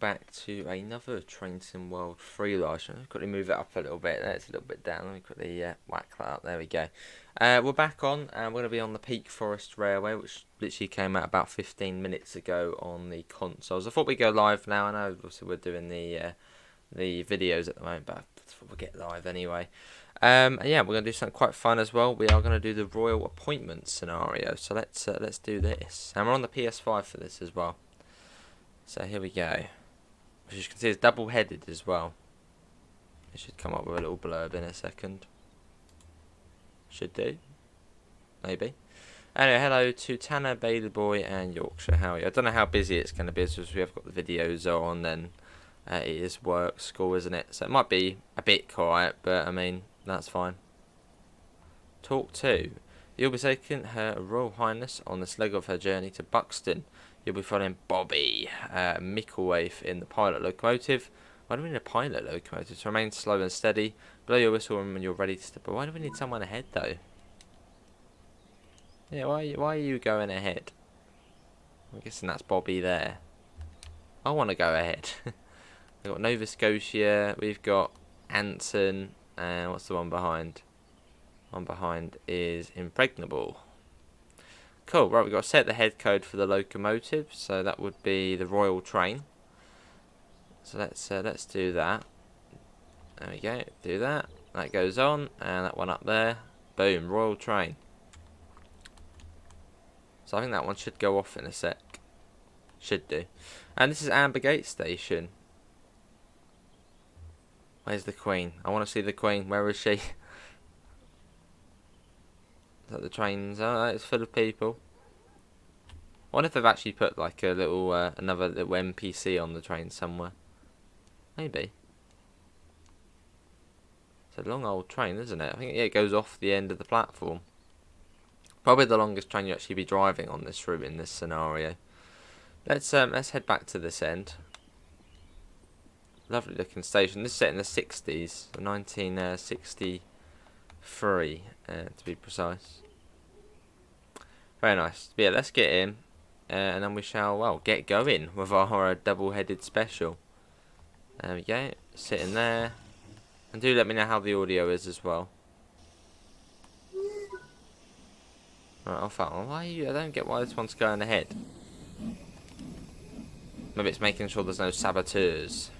back to another Train Sim World 3 live. Quickly move it up a little bit. That's a little bit down. Let me quickly whack that up. There we go. We're back on, and we're going to be on the Peak Forest Railway, which literally came out about 15 minutes ago on the consoles. I thought we'd go live now. I know obviously we're doing the videos at the moment, but I thought we'd get live anyway. And yeah, we're going to do something quite fun as well. We are going to do the Royal Appointment scenario. So let's do this. And we're on the PS5 for this as well. So here we go. As you can see, it's double-headed as well. It should come up with a little blurb in a second. Should do. Maybe. Anyway, hello to Tanner, Bailey Boy, and Yorkshire. How are you? I don't know how busy it's going to be, as we have got the videos on, and it is work, school, isn't it? So it might be a bit quiet, but I mean, that's fine. Talk 2. You'll be taking Her Royal Highness on this leg of her journey to Buxton. You'll be following Bobby Micklethwaite in the pilot locomotive. Why do we need a pilot locomotive? To remain slow and steady. Blow your whistle when you're ready to step. But why do we need someone ahead though? Yeah, why are you going ahead? I'm guessing that's Bobby there. I want to go ahead. We've got Nova Scotia. We've got Anson. And what's the one behind? One behind is Impregnable. Cool, right, we've got to set the head code for the locomotive, so that would be the Royal Train. So let's do that. There we go, do that. That goes on, and that one up there. Boom, Royal Train. So I think that one should go off in a sec. Should do. And this is Ambergate Station. Where's the Queen? I want to see the Queen. Where is she? Is that the trains? Oh, it's full of people. I wonder if they've actually put like a little, another little NPC on the train somewhere. Maybe. It's a long old train, isn't it? I think it goes off the end of the platform. Probably the longest train you actually be driving on this route in this scenario. Let's head back to this end. Lovely looking station. This is set in the 60s, 1963 to be precise. Very nice. But yeah, let's get in, and then we shall, well, get going with our double-headed special. There we go. Sit in there, and do let me know how the audio is as well. Right, off that one. I don't get why this one's going ahead. Maybe it's making sure there's no saboteurs.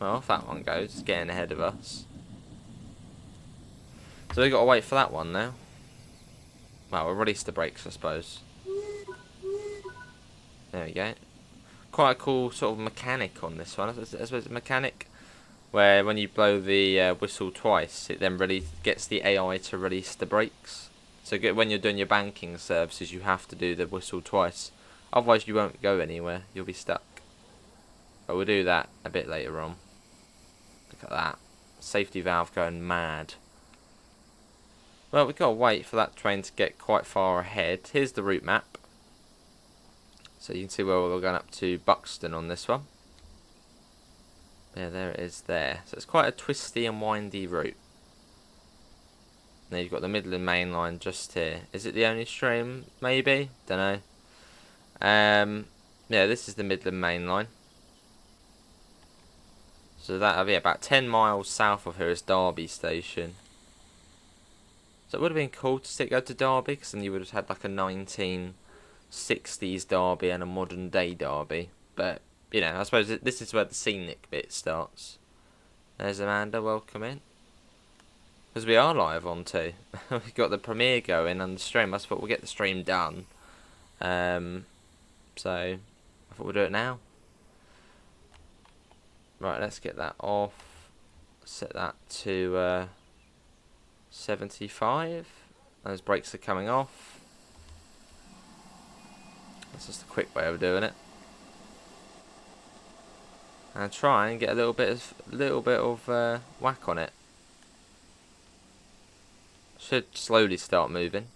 Well, off that one goes. It's getting ahead of us. So we've got to wait for that one now. Well, we'll release the brakes, I suppose. There we go. Quite a cool sort of mechanic on this one. I suppose it's a mechanic where when you blow the whistle twice, it then really gets the AI to release the brakes. So when you're doing your banking services, you have to do the whistle twice. Otherwise, you won't go anywhere. You'll be stuck. But we'll do that a bit later on. Look at that. Safety valve going mad. Well, we've got to wait for that train to get quite far ahead. Here's the route map. So you can see where we're going up to Buxton on this one. Yeah, there it is there. So it's quite a twisty and windy route. Now you've got the Midland Main Line just here. Is it the only stream? Maybe? Don't know. Yeah, this is the Midland Main Line. So that'll be about 10 miles south of here is Derby Station. So it would have been cool to go to Derby, because then you would have had like a 1960s Derby and a modern day Derby. But, you know, I suppose this is where the scenic bit starts. There's Amanda, welcome in. Because we are live on too. We've got the premiere going and the stream. I thought we'll get the stream done. So, I thought we'll do it now. Right, let's get that off. Set that to 75. Those brakes are coming off. That's just a quick way of doing it. And try and get a little bit of whack on it. Should slowly start moving.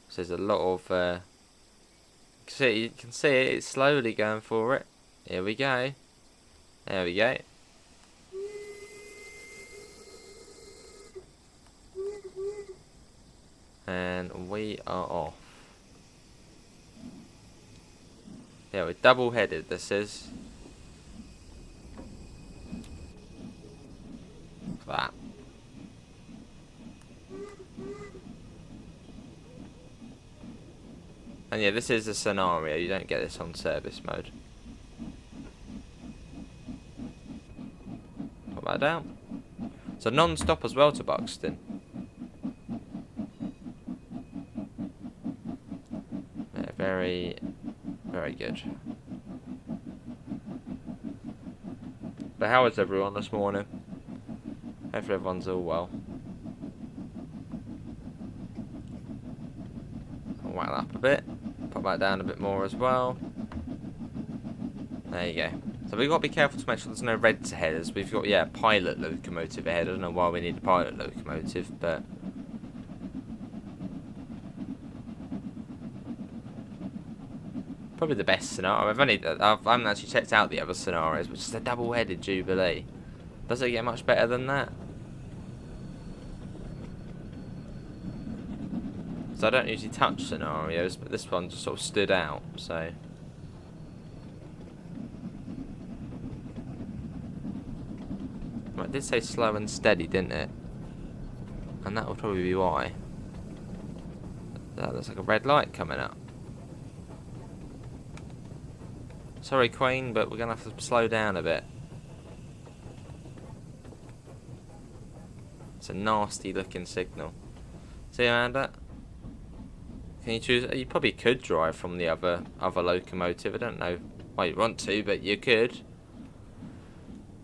So there's a lot of you can see it, it's slowly going for it. Here we go. There we go. And we are off. Yeah, we're double-headed, this is. That. And yeah, this is a scenario. You don't get this on service mode. Put that down. So non-stop as well to Buxton. Yeah, very, very good. But how is everyone this morning? Hopefully everyone's all well. I'll whack that up a bit. Pop that down a bit more as well. There you go. So we've got to be careful to make sure there's no reds ahead, as we've got, yeah, a pilot locomotive ahead. I don't know why we need a pilot locomotive, but... probably the best scenario. I haven't actually checked out the other scenarios, which is a double-headed Jubilee. Does it get much better than that? So I don't usually touch scenarios, but this one just sort of stood out, so... Well, it did say slow and steady, didn't it? And that would probably be why. That looks like a red light coming up. Sorry, Queen, but we're going to have to slow down a bit. It's a nasty looking signal. See, Amanda? Can you choose? You probably could drive from the other locomotive. I don't know why you want to, but you could.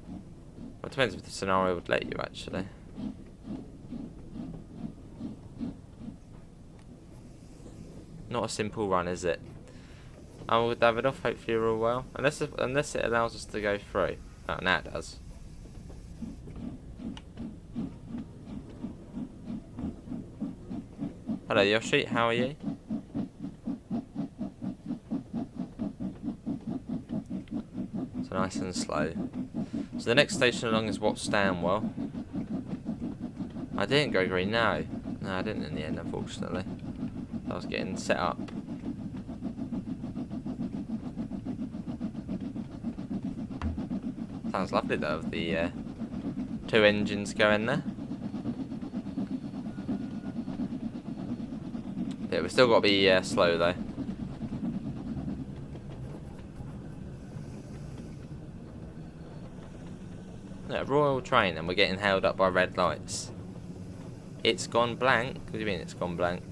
Well, it depends if the scenario would let you, actually. Not a simple run, is it? I will have it off. Hopefully you're all well. Unless it allows us to go through. Oh, now it does. Hello, Yoshi. How are you? So nice and slow. So the next station along is Stanwell. I didn't go green. No, I didn't in the end, unfortunately. I was getting set up. Sounds lovely though, with the 2 engines going there. Yeah, we've still got to be slow though. Yeah, Royal Train, and we're getting held up by red lights. It's gone blank. What do you mean it's gone blank?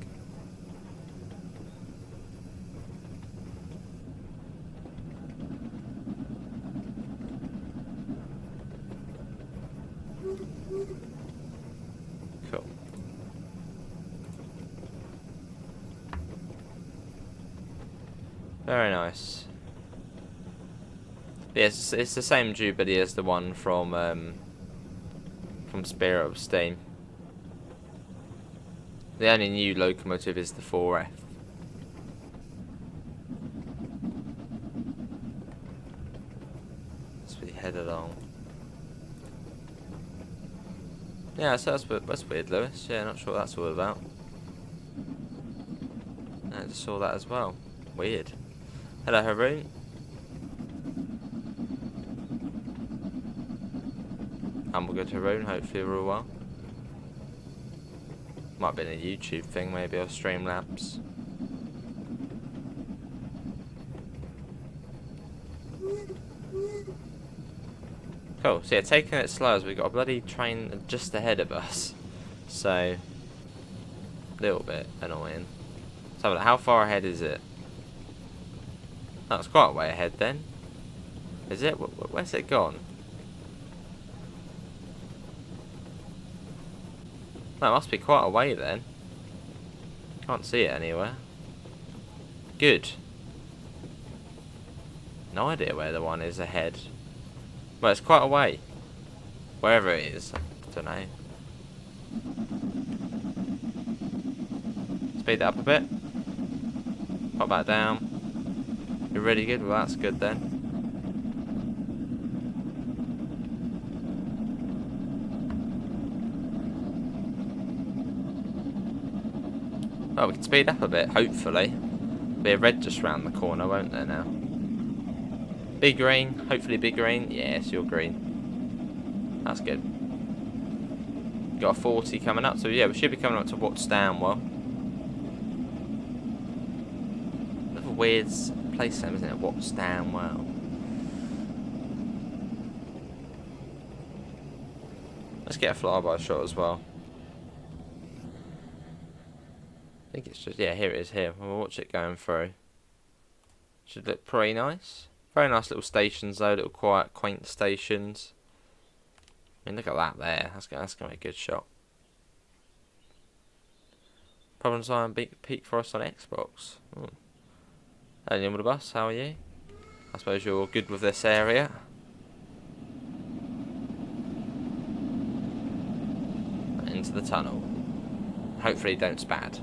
Cool. Very nice. Yes, it's the same Jubilee as the one from Spirit of Steam. The only new locomotive is the 4F. As we head along. Yeah, so that's weird, Lewis. Yeah, not sure what that's all about. I just saw that as well. Weird. Hello, Haroon. And we'll go to Haroon, hopefully we're all well. Might have been a YouTube thing, maybe, or Streamlabs. Cool, so yeah, taking it slow as we've got a bloody train just ahead of us. So, a little bit annoying. So, how far ahead is it? Oh, it's quite a way ahead then. Is it? Where's it gone? That must be quite a way then. Can't see it anywhere. Good. No idea where the one is ahead. Well, it's quite a way. Wherever it is. I don't know. Speed that up a bit. Pop that down. You're really good? Well, that's good then. Oh, we can speed up a bit, hopefully. There'll be a red just round the corner, won't there now? Big green, hopefully big green. Yes, you're green. That's good. Got a 40 coming up, so yeah, we should be coming up to Buxton. Well, bit of a weird place name, isn't it? Buxton. Well, let's get a flyby shot as well. I think it's just, yeah, here it is here. We'll watch it going through. Should look pretty nice. Very nice little stations though, little quiet, quaint stations. I mean, look at that there. That's gonna be a good shot. Problems on Peak Forest on Xbox. Hey, with the bus, how are you? I suppose you're good with this area. Into the tunnel. Hopefully, don't spad.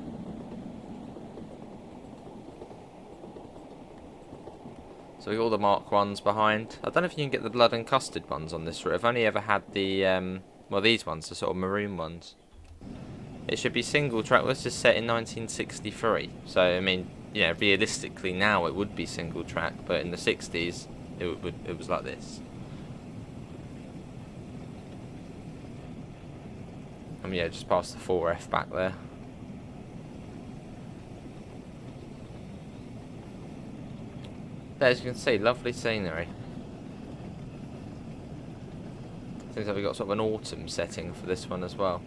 So we got all the Mark 1s behind. I don't know if you can get the blood and custard ones on this route. I've only ever had the, well, these ones, the sort of maroon ones. It should be single track. Let's just set in 1963. So, I mean, yeah, realistically now it would be single track, but in the 60s it was like this. Yeah, just past the 4F back there. There, as you can see, lovely scenery. Seems like we've got sort of an autumn setting for this one as well.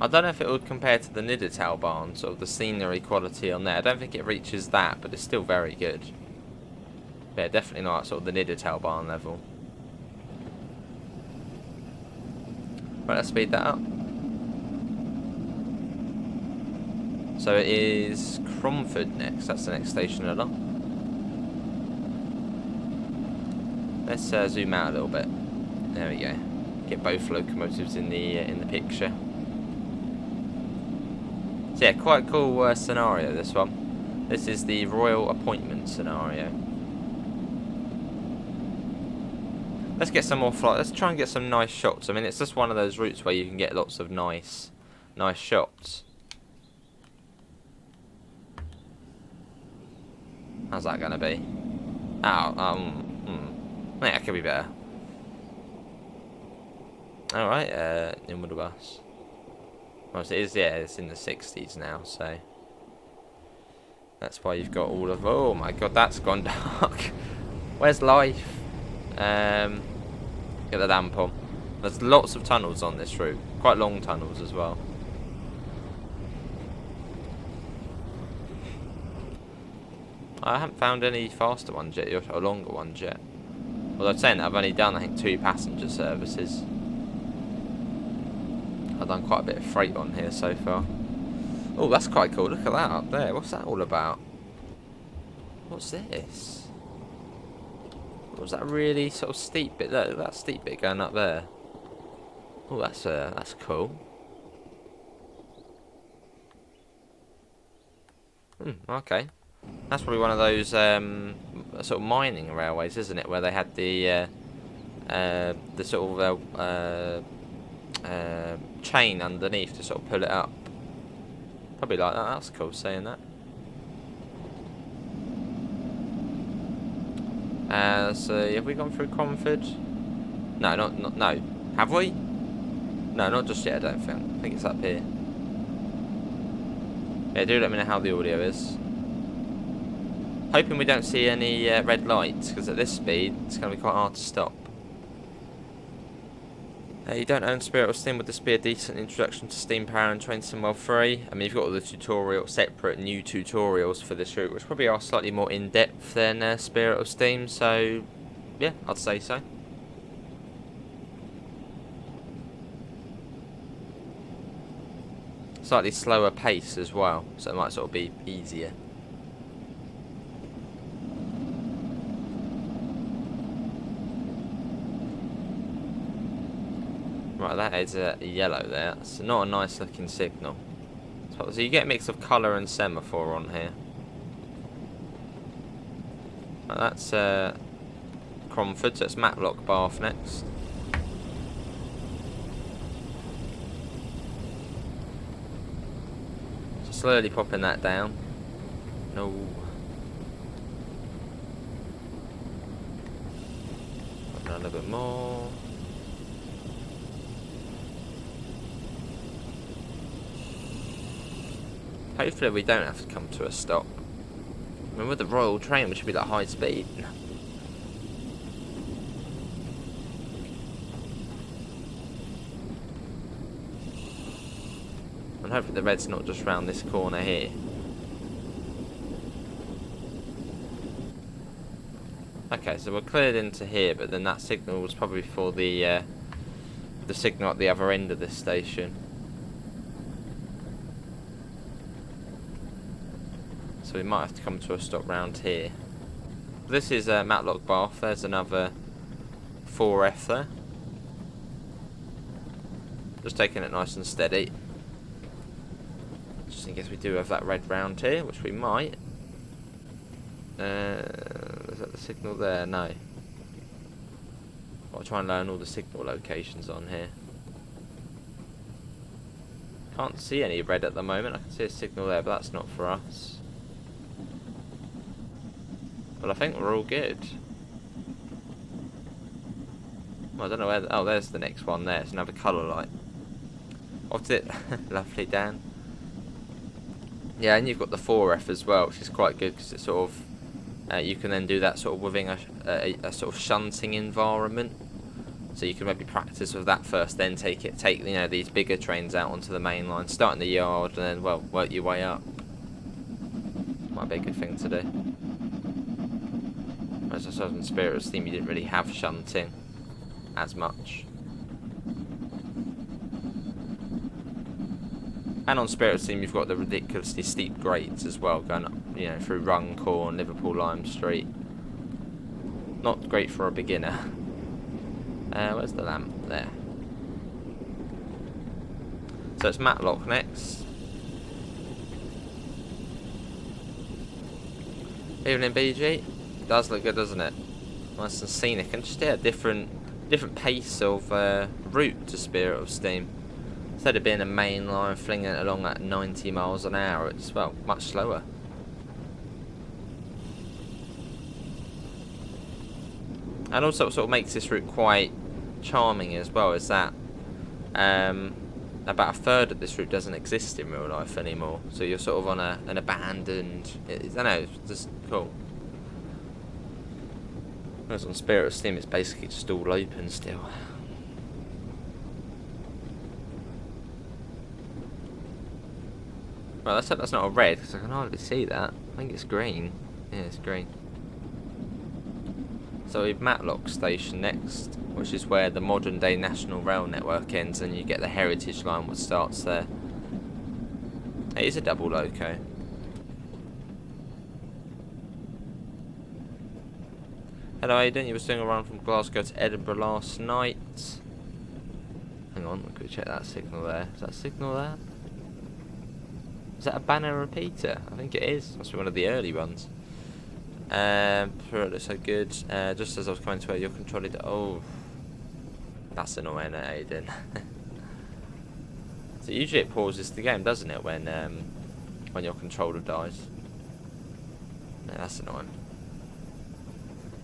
I don't know if it would compare to the Nidertal barn, sort of the scenery quality on there. I don't think it reaches that, but it's still very good. Yeah, definitely not sort of the Nidertal barn level. Right, let's speed that up. So it is Cromford next. That's the next station along. Let's zoom out a little bit. There we go. Get both locomotives in the picture. So yeah, quite cool scenario this one. This is the Royal Appointment scenario. Let's get some more flight. Let's try and get some nice shots. I mean, it's just one of those routes where you can get lots of nice shots. How's that gonna be? Yeah, it could be better. Alright, in with the bus. Well, it is, yeah, it's in the 60s now, so that's why you've got all of, oh my god, that's gone dark. Where's life? Get the lamp on. There's lots of tunnels on this route, quite long tunnels as well. I haven't found any faster ones yet, or longer ones yet. Although I'm saying that I've only done, I think, 2 passenger services. I've done quite a bit of freight on here so far. Oh, that's quite cool. Look at that up there. What's that all about? What's this? What was that really sort of steep bit there? That steep bit going up there. Oh, that's cool. Okay. That's probably one of those sort of mining railways, isn't it? Where they had the sort of chain underneath to sort of pull it up. Probably like that. That's cool saying that. So have we gone through Cromford? No, no. Have we? No, not just yet. I don't think. I think it's up here. Yeah, do let me know how the audio is. Hoping we don't see any red lights, because at this speed it's going to be quite hard to stop. You don't own Spirit of Steam, would this be a decent introduction to steam power and Train Sim World 3? I mean, you've got all the separate new tutorials for this route, which probably are slightly more in-depth than Spirit of Steam, so yeah, I'd say so. Slightly slower pace as well, so it might sort of be easier. Right, that is a yellow there. It's not a nice looking signal. So you get a mix of colour and semaphore on here. Right, that's Cromford, so it's Matlock Bath next. So Slowly popping that down. No. Popping a little bit more. Hopefully we don't have to come to a stop. I mean, with the Royal train, we should be like high speed. And hopefully the red's not just round this corner here. Okay, so we're cleared into here, but then that signal was probably for the signal at the other end of this station. So we might have to come to a stop round here. This is Matlock Bath. There's another 4F there. Just taking it nice and steady. Just in case we do have that red round here, which we might. Is that the signal there? No. I'll try and learn all the signal locations on here. Can't see any red at the moment. I can see a signal there, but that's not for us. But I think we're all good. Well, I don't know where... Oh, there's the next one there. It's another colour light. Opposite. Lovely, Dan. Yeah, and you've got the 4F as well, which is quite good because it's sort of... you can then do that sort of within a sort of shunting environment. So you can maybe practice with that first, then take you know, these bigger trains out onto the main line, start in the yard, and then, well, work your way up. Might be a good thing to do. As I said in Spirit of Steam, you didn't really have shunting as much. And on Spirit of Steam, you've got the ridiculously steep grades as well, going up, you know, through Runcorn, Liverpool Lime Street. Not great for a beginner. Where's the lamp? There. So it's Matlock next. Evening, BG. Does look good, doesn't it? Nice and scenic, and just different pace of route to Spirit of Steam. Instead of being a main line flinging it along at 90 miles an hour, it's, well, much slower. And also what sort of makes this route quite charming as well is that about a third of this route doesn't exist in real life anymore. So you're sort of on an abandoned... I don't know, it's just cool. Whereas on Spirit of Steam, it's basically just all open still. Well, let's hope that's not a red, because I can hardly see that. I think it's green. Yeah, it's green. So we've Matlock Station next, which is where the modern day National Rail network ends, and you get the Heritage Line which starts there. It is a double loco. Hello Aidan, you were doing a run from Glasgow to Edinburgh last night. Hang on, we could check that signal there. Is that a signal there? Is that a banner repeater? I think it is. Must be one of the early ones. Looks so good. Just as I was coming to where you're controlling... Oh, that's annoying, Aidan. So usually it pauses the game, doesn't it, when your controller dies? Yeah, that's annoying.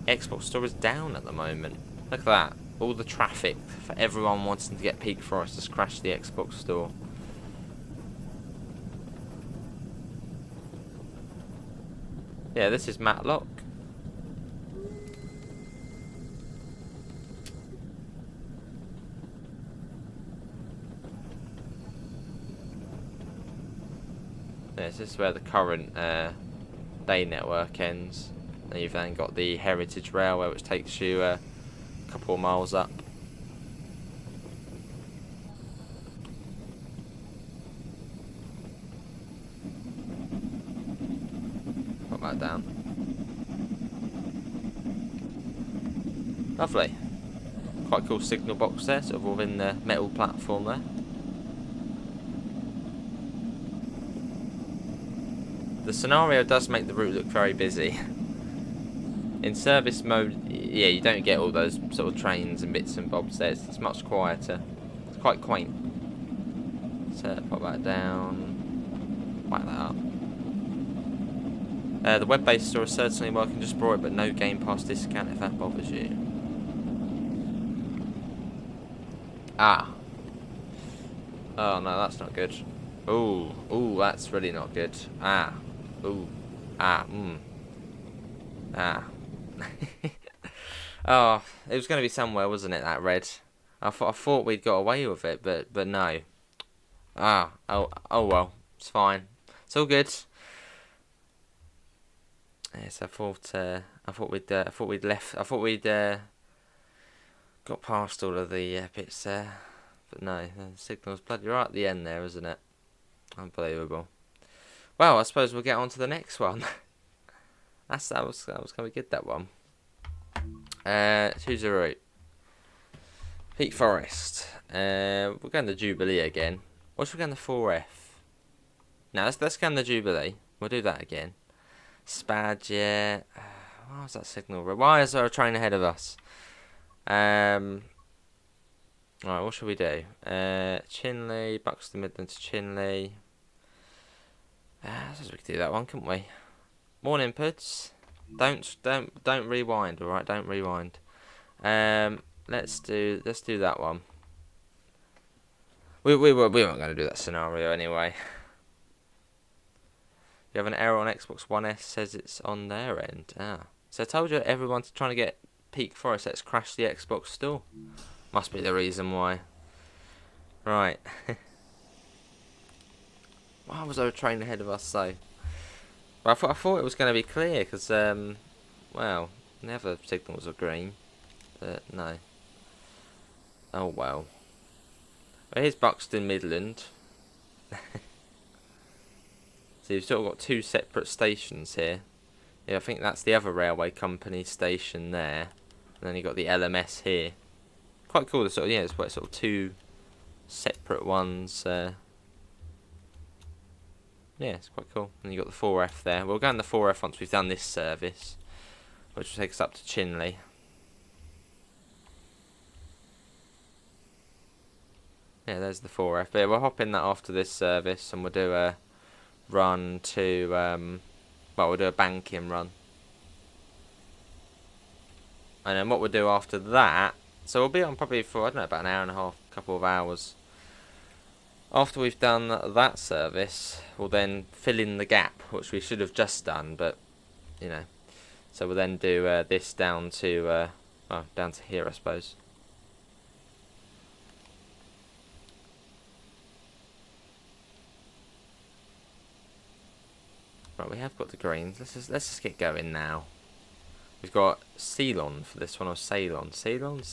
Xbox Store is down at the moment. Look at that. All the traffic for everyone wanting to get Peak Forest has crashed the Xbox Store. Yeah, this is Matlock. Yeah, this is where the current day network ends. And you've then got the Heritage Railway, which takes you a couple of miles up. Put that down. Lovely. Quite cool signal box there, sort of within the metal platform there. The scenario does make the route look very busy. In service mode, yeah, you don't get all those sort of trains and bits and bobs there. It's much quieter. It's quite quaint. So pop that down. whack that up. The web-based store is certainly working just for it, but no Game Pass discount if that bothers you. Ah. Oh no, that's not good. Ooh, ooh, that's really not good. Ah. Ooh. Ah. Ah. Oh, it was going to be somewhere, wasn't it, that red? I thought we'd got away with it, but no. Ah. Oh well. It's fine. It's all good. Yes, I thought we'd got past all of the bits there, but no, the signal's bloody right at the end there, isn't it? Unbelievable. Well, I suppose we'll get on to the next one. that was gonna be good, that one. Choose a route. Peak Forest. We're going to Jubilee again. Or should we go to 4F? No, let's go to Jubilee. We'll do that again. Spad, yeah. Why was that signal? Why is there a train ahead of us? Alright, what should we do? Chinley, Buxton Midland to Chinley. I suppose we could do that one, couldn't we? Morning, Puds. Don't rewind, alright? Don't rewind. Let's do that one. We weren't going to do that scenario anyway. You have an error on Xbox One S, says it's on their end. Ah. So I told you everyone's trying to get Peak Forest. Let's crash the Xbox store. Must be the reason why. Right. Why was there a train ahead of us though? Well, I thought it was going to be clear because, well, never signals are green. But no. Oh well. Well, here's Buxton Midland. So you've sort of got two separate stations here. Yeah, I think that's the other railway company station there. And then you got the LMS here. Quite cool. Sort of, yeah, it's sort of two separate ones. Yeah, it's quite cool. And you got the 4F there. We'll go on the 4F once we've done this service, which will take us up to Chinley. Yeah, there's the 4F. But yeah, we'll hop in that after this service, and we'll do a run to, well, we'll do a banking run. And then what we'll do after that, so we'll be on probably for, I don't know, about an hour and a half, couple of hours. After we've done that service, we'll then fill in the gap, which we should have just done, but, you know. So we'll then do this down to, down to here, I suppose. Right, we have got the greens. Let's just get going now. We've got Ceylon for this one, or Ceylon. Ceylon.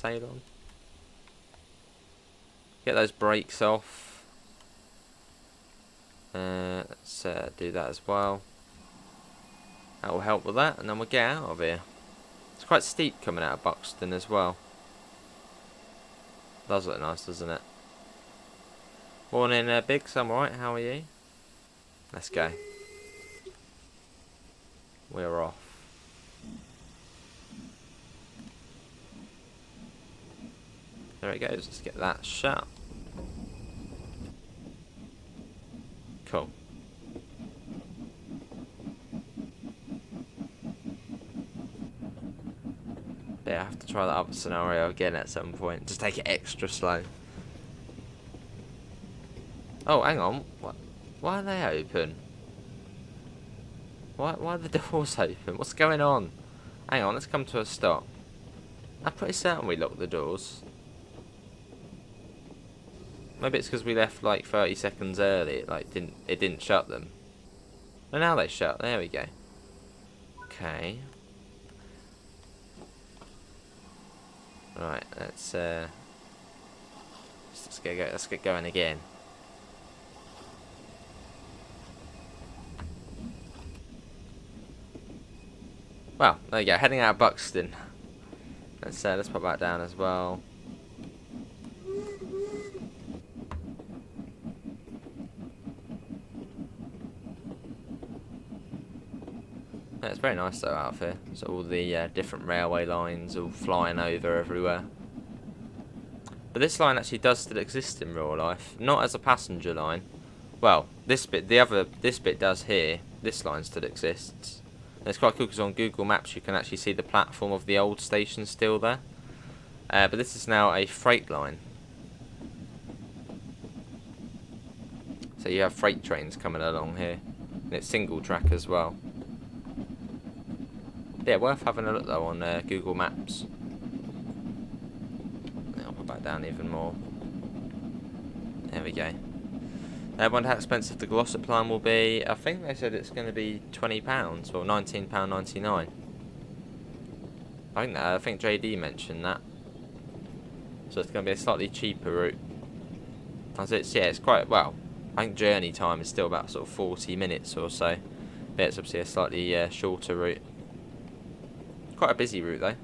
Get those brakes off. Let's do that as well. That will help with that, and then we'll get out of here. It's quite steep coming out of Buxton as well. Does look nice, doesn't it? Morning, Biggs. I'm alright. How are you? Let's go. We're off. There it goes. Let's get that shut. Cool. Yeah, I have to try that other scenario again at some point. Just take it extra slow. Oh, hang on. What? Why are they open? Why are the doors open? What's going on? Hang on, let's come to a stop. I'm pretty certain we locked the doors. Maybe it's because we left like 30 seconds early. It didn't shut them. But now they shut. There we go. Okay. Right. Let's get going again. Well, there you go. Heading out of Buxton. Let's put that down as well. Yeah, it's very nice though out here. So all the different railway lines all flying over everywhere. But this line actually does still exist in real life. Not as a passenger line, Well, this bit does here. This line still exists. And it's quite cool because on Google Maps you can actually see the platform of the old station still there. But this is now a freight line. So you have freight trains coming along here. And it's single track as well. Yeah, worth having a look though on Google Maps. I'll put that down even more. There we go. I wonder how expensive the Glossop line will be. I think they said it's going to be £20 or £19.99. I think JD mentioned that. So it's going to be a slightly cheaper route. As it's quite well. I think journey time is still about sort of 40 minutes or so. But it's obviously a slightly shorter route. Quite a busy route though.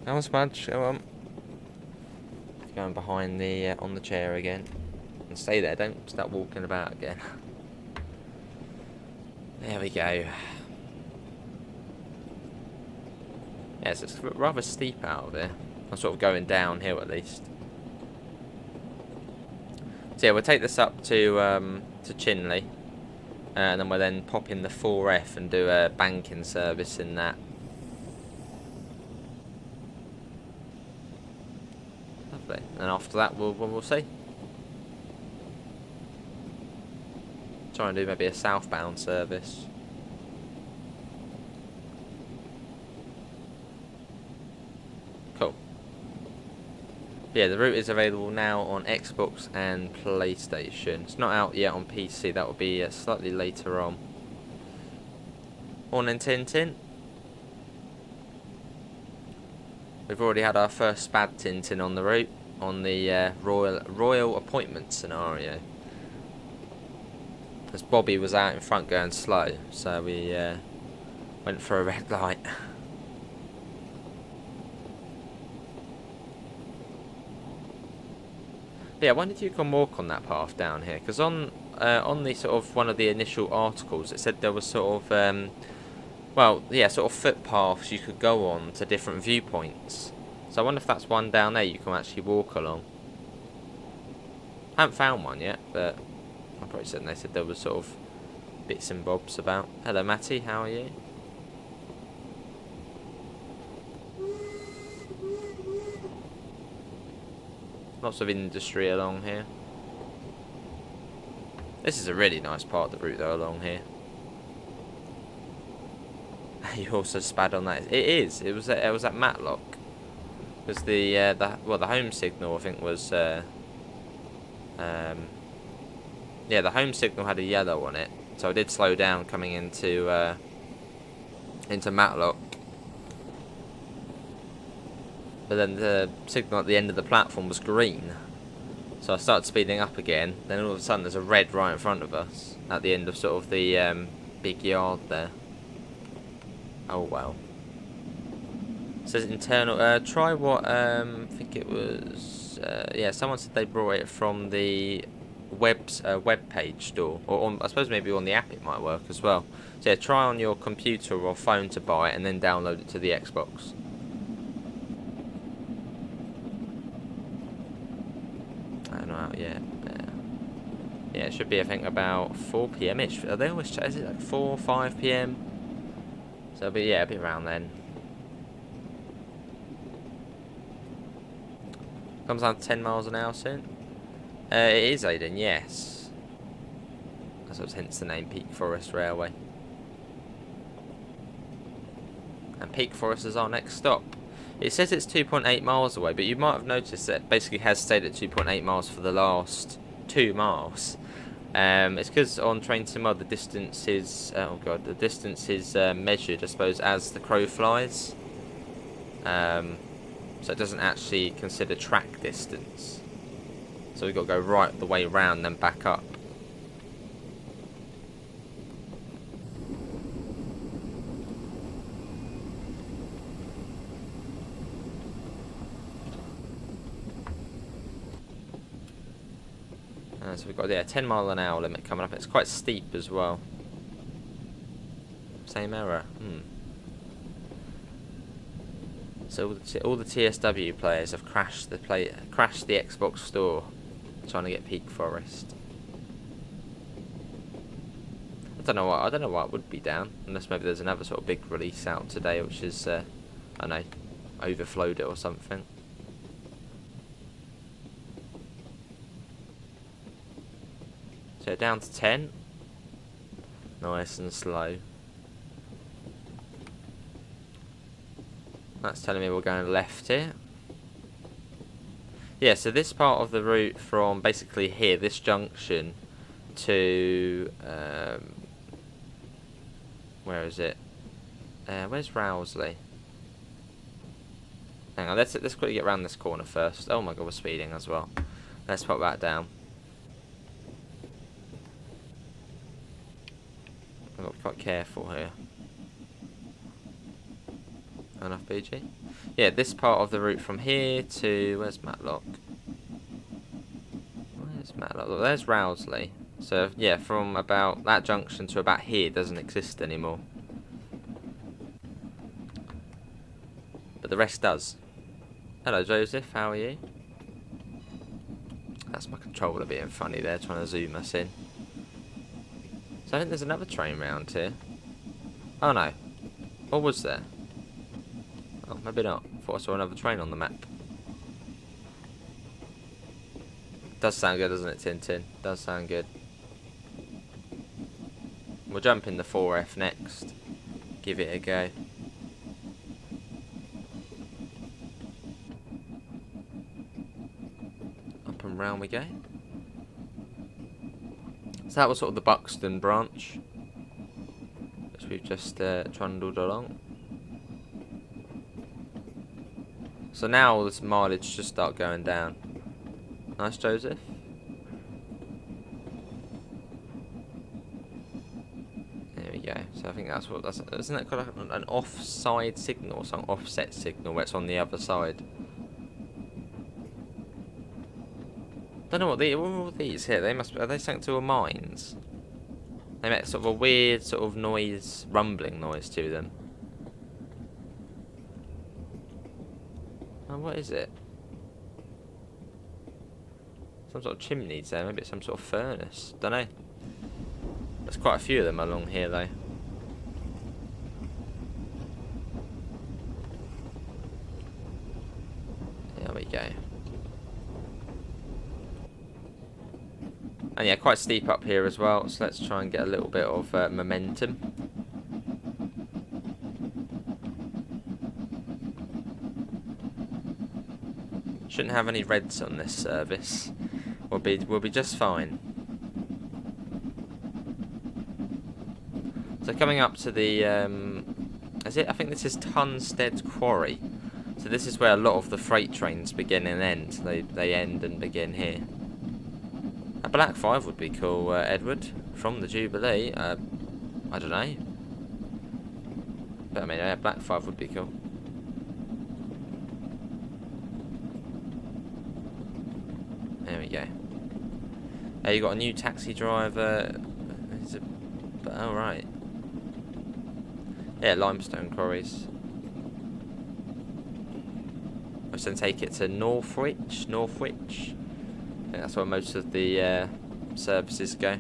Come on, Smudge, go on. Going behind the on the chair again. And stay there, don't start walking about again. There we go. Yeah, so it's rather steep out of here. I'm sort of going downhill at least. So yeah, we'll take this up to Chinley, and then we'll then pop in the 4F and do a banking service in that. Lovely. And after that, we'll see. Try and do maybe a southbound service. Cool. Yeah, the route is available now on Xbox and PlayStation. It's not out yet on PC. That will be slightly later on. Morning, Tintin. We've already had our first Spad Tintin on the route on the royal appointment scenario. Because Bobby was out in front going slow, so we went for a red light. But yeah, I wonder if you can walk on that path down here, because on the sort of one of the initial articles, it said there was sort of sort of footpaths you could go on to different viewpoints. So I wonder if that's one down there you can actually walk along. I haven't found one yet, but I probably said they said there was sort of bits and bobs about. Hello Matty, how are you? Lots of industry along here. This is a really nice part of the route though along here. You also spad on that. It is. It was at Matlock. Because the home signal I think was yeah, the home signal had a yellow on it, so I did slow down coming into Matlock. But then the signal at the end of the platform was green, so I started speeding up again. Then all of a sudden there's a red right in front of us at the end of sort of the big yard there. Oh well. It says internal. Try what? I think it was. Yeah, someone said they brought it from the web page store, or on, I suppose maybe on the app it might work as well. So yeah, try on your computer or phone to buy it and then download it to the Xbox. I don't know out yet. Yeah, it should be I think about 4 PM-ish. Are they always? Is it like 4 or 5 PM? So it'll be, yeah, a bit around then. Comes down to 10 miles an hour soon. It is Aiden, yes. That's hence the name Peak Forest Railway. And Peak Forest is our next stop. It says it's 2.8 miles away, but you might have noticed that it basically has stayed at 2.8 miles for the last 2 miles. It's because on Train Sim the distance is measured, I suppose, as the crow flies. So it doesn't actually consider track distance. So we've got to go right the way round and then back up. So we've got 10 mile an hour limit coming up. It's quite steep as well. Same error. So all the TSW players have crashed the Xbox store trying to get Peak Forest. I don't know why it would be down, unless maybe there's another sort of big release out today, which is I don't know, overflowed it or something. So down to 10. Nice and slow. That's telling me we're going left here. Yeah, so this part of the route from basically here, this junction, to where is it? Where's Rowsley? Hang on, let's quickly get around this corner first. Oh my god, we're speeding as well. Let's pop that down. I've got to be quite careful here. Enough BG? Yeah, this part of the route from here to... Where's Matlock? Where's Matlock? Look, there's Rowsley. So, yeah, from about that junction to about here doesn't exist anymore. But the rest does. Hello, Joseph. How are you? That's my controller being funny there, trying to zoom us in. So I think there's another train round here. Oh, no. Or was there? Oh, maybe not. Thought I saw another train on the map. Does sound good, doesn't it, Tintin? Does sound good. We'll jump in the 4F next. Give it a go. Up and round we go. So that was sort of the Buxton branch, which we've just trundled along. So now all this mileage should start going down. Nice, Joseph. There we go. So I think that's what that's. Isn't that kind of an offside signal or some offset signal where it's on the other side? Don't know what are all these here. They must. Are they something to a mines? They make sort of a weird sort of noise, rumbling noise to them. Oh, what is it? Some sort of chimneys there. Maybe it's some sort of furnace. Don't know. There's quite a few of them along here, though. There we go. And yeah, quite steep up here as well. So let's try and get a little bit of momentum. Shouldn't have any reds on this service. We'll be just fine. So coming up to the is it? I think this is Tunstead Quarry. So this is where a lot of the freight trains begin and end. They end and begin here. A Black 5 would be cool, Edward, from the Jubilee. I don't know. But I mean, a Black 5 would be cool. There we go. You got a new taxi driver. Is it? Oh, right. Yeah, limestone quarries. Let's then take it to Northwich. I think that's where most of the services go.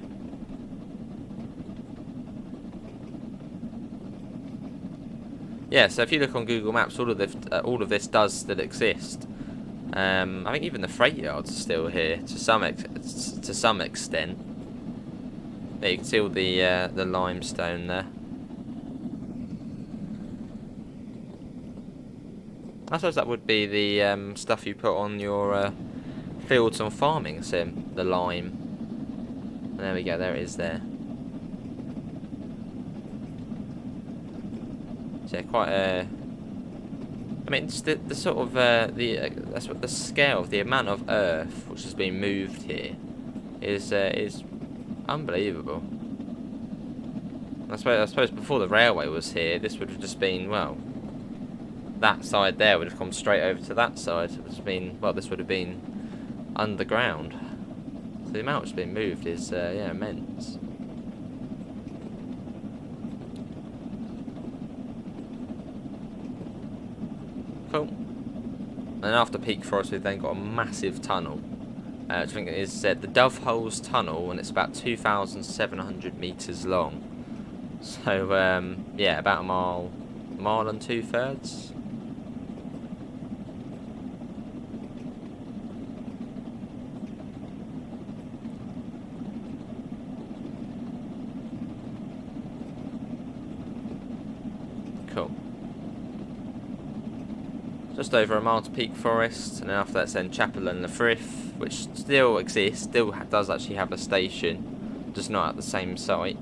Yeah, so if you look on Google Maps, all of this does still exist. I think even the freight yards are still here to some extent. There you can see all the limestone there. I suppose that would be the stuff you put on your fields on farming sim, the lime. And there we go, there it is there. So yeah, quite a. I mean, just the sort of that's what the scale of the amount of earth which has been moved here is unbelievable. I suppose before the railway was here, this would have just been, well, that side there would have come straight over to that side. It would have been, well, this would have been underground. So the amount that's been moved is yeah, immense. Cool. And after Peak Forest, we've then got a massive tunnel. I think it is the Dove Holes Tunnel, and it's about 2,700 metres long. So yeah, about a mile and 2/3. Cool. Just over a mile to Peak Forest, and then after that's then Chapel and the Frith, which still exists, still does actually have a station, just not at the same site.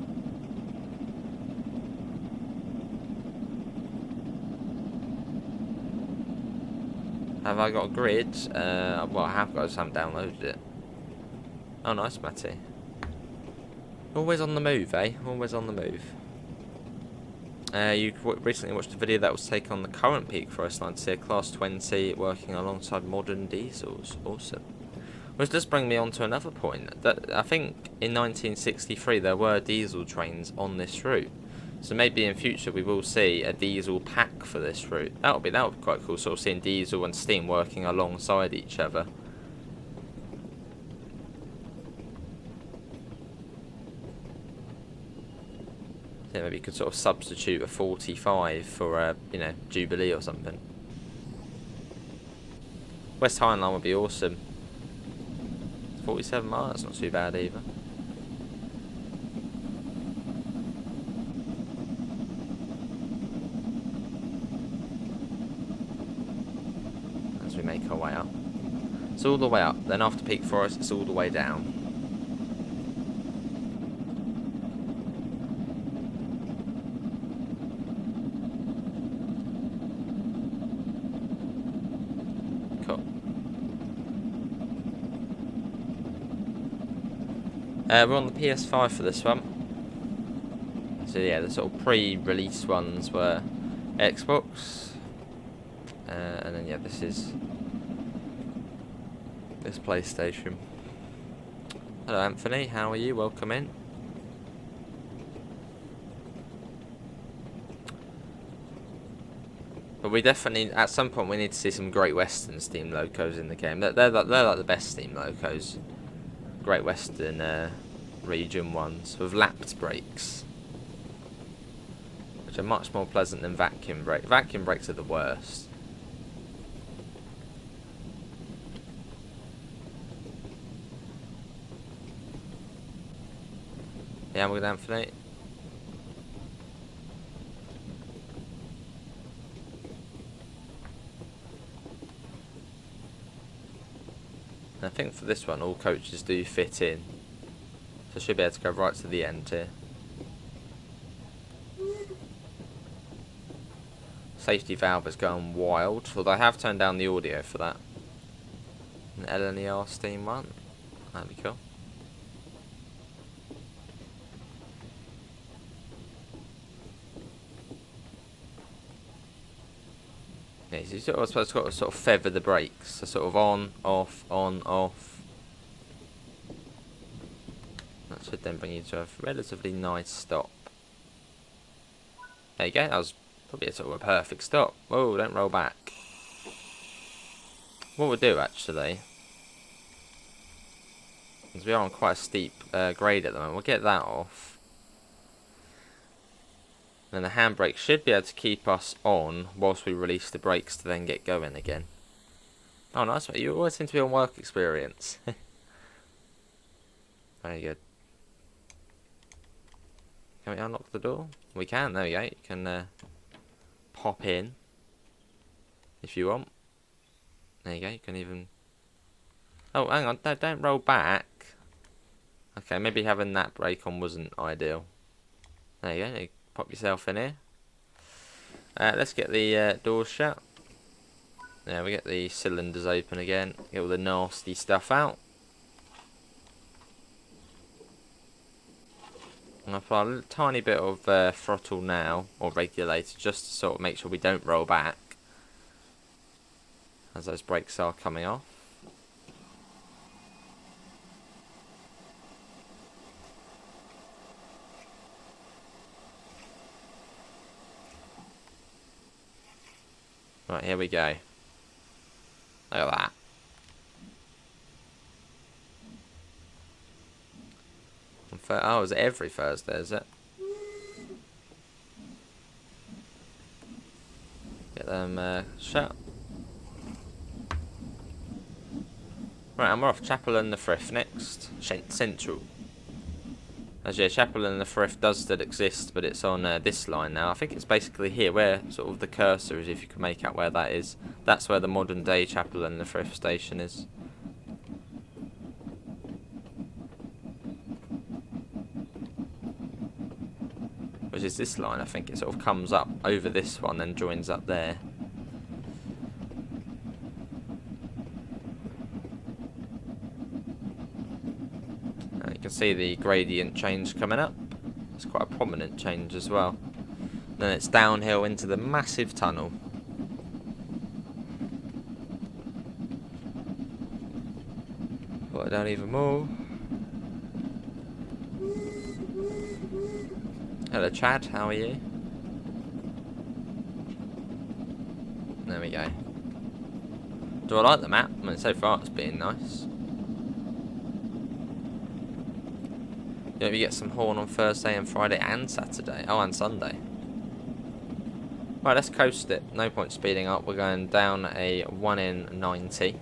Have I got a grid? Well, I have got, I just haven't downloaded it. Oh, nice, Matty. Always on the move, eh? Always on the move. You recently watched a video that was taken on the current Peak Forest line to see a Class 20 working alongside modern diesels. Awesome. Which does bring me on to another point. That I think in 1963 there were diesel trains on this route. So maybe in future we will see a diesel pack for this route. That would be quite cool, sort of seeing diesel and steam working alongside each other. Yeah, maybe you could sort of substitute a 45 for a, you know, Jubilee or something. West Highland line would be awesome. 47 miles, that's not too bad either. As we make our way up. It's all the way up, then after Peak Forest it's all the way down. Cool. We're on the PS5 for this one. So yeah, the sort of pre-release ones were Xbox, and then yeah, this is this PlayStation. Hello Anthony, how are you? Welcome in. But we definitely, at some point, we need to see some Great Western steam locos in the game. They're like the best steam locos. Great Western region ones with lapped brakes, which are much more pleasant than vacuum brakes. Vacuum brakes are the worst. Yeah, I'm with Anthony. And I think for this one, all coaches do fit in. So I should be able to go right to the end here. Safety valve is going wild, although I have turned down the audio for that. An LNER steam one. That'd be cool. Yeah, so you're supposed to sort of feather the brakes. So sort of on, off, on, off. That should then bring you to a relatively nice stop. There you go, that was probably a sort of a perfect stop. Whoa, don't roll back. What we'll do actually, because we are on quite a steep grade at the moment, we'll get that off. And the handbrake should be able to keep us on whilst we release the brakes to then get going again. Oh nice, mate. You always seem to be on work experience. Very good. Can we unlock the door? We can, there we go. You can pop in if you want. There you go, you can even... Oh, hang on, no, don't roll back. Okay, maybe having that brake on wasn't ideal. There you go, you pop yourself in here. Let's get the doors shut. There, we get the cylinders open again. Get all the nasty stuff out. And I'll apply a tiny bit of throttle now, or regulator, just to sort of make sure we don't roll back as those brakes are coming off. Right, here we go. Look at that. Oh, is it every Thursday, is it? them shut. Right, and we're off Chapel and the Frith next. Central. As yeah, Chapel and the Frith does still exist, but it's on this line now. I think it's basically here where sort of the cursor is, if you can make out where that is. That's where the modern day Chapel and the Frith station is. Which is this line, I think. It sort of comes up over this one and joins up there. You can see the gradient change coming up. It's quite a prominent change as well. Then it's downhill into the massive tunnel. Put it down even more. Hello Chad, how are you? There we go. Do I like the map? I mean, so far it's been nice. You know, we get some horn on Thursday and Friday and Saturday. Oh, and Sunday. Right, let's coast it. No point speeding up. We're going down a 1 in 90.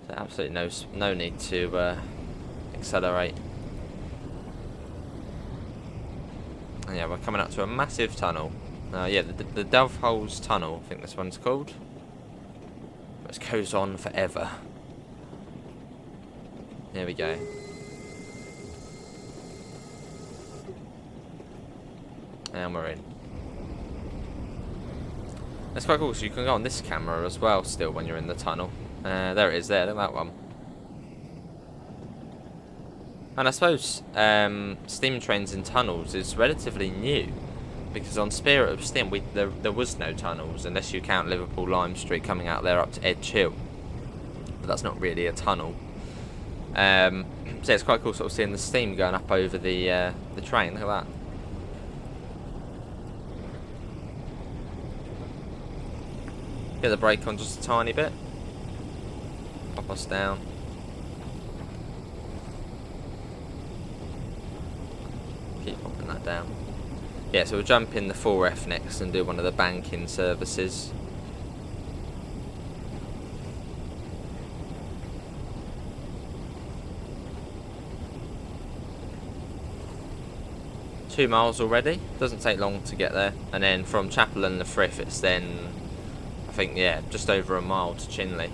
So absolutely no need to accelerate. And yeah, we're coming up to a massive tunnel. Yeah, the Dove Holes Tunnel, I think this one's called. It goes on forever. Here we go. And we're in. That's quite cool, so you can go on this camera as well still when you're in the tunnel. There it is there, look at that one. And I suppose steam trains in tunnels is relatively new, because on Spirit of Steam there was no tunnels unless you count Liverpool Lime Street coming out there up to Edge Hill, but that's not really a tunnel. So it's quite cool sort of seeing the steam going up over the train. Look at that. Get the brake on just a tiny bit. Pop us down. Keep popping that down. Yeah, so we'll jump in the 4F next and do one of the banking services. Two miles already. Doesn't take long to get there. And then from Chapel and the Frith, it's then, I think, yeah, just over a mile to Chinley.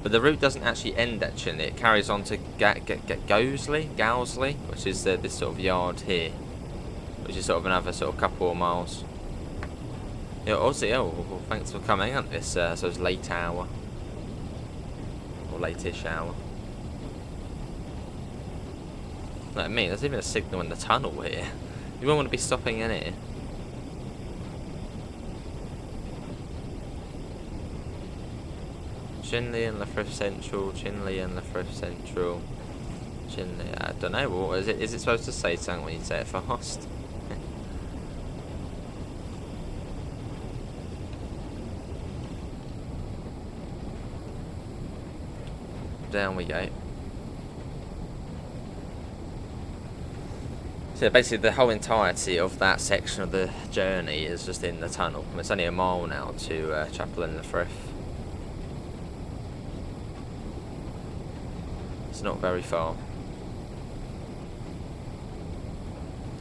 But the route doesn't actually end at Chinley. It carries on to Gowsley, which is this sort of yard here, which is sort of another sort of couple of miles. Yeah, Aussie, well, thanks for coming on this so it's late hour. Or late-ish hour. Like me, there's even a signal in the tunnel here. You won't want to be stopping in here. Chinley and the Frith Central, Chinley and the Frith Central, Chinley, I don't know, what is it? Is it supposed to say something when you say it fast? Down we go. So basically the whole entirety of that section of the journey is just in the tunnel. It's only a mile now to Chapel and the Frith. It's not very far.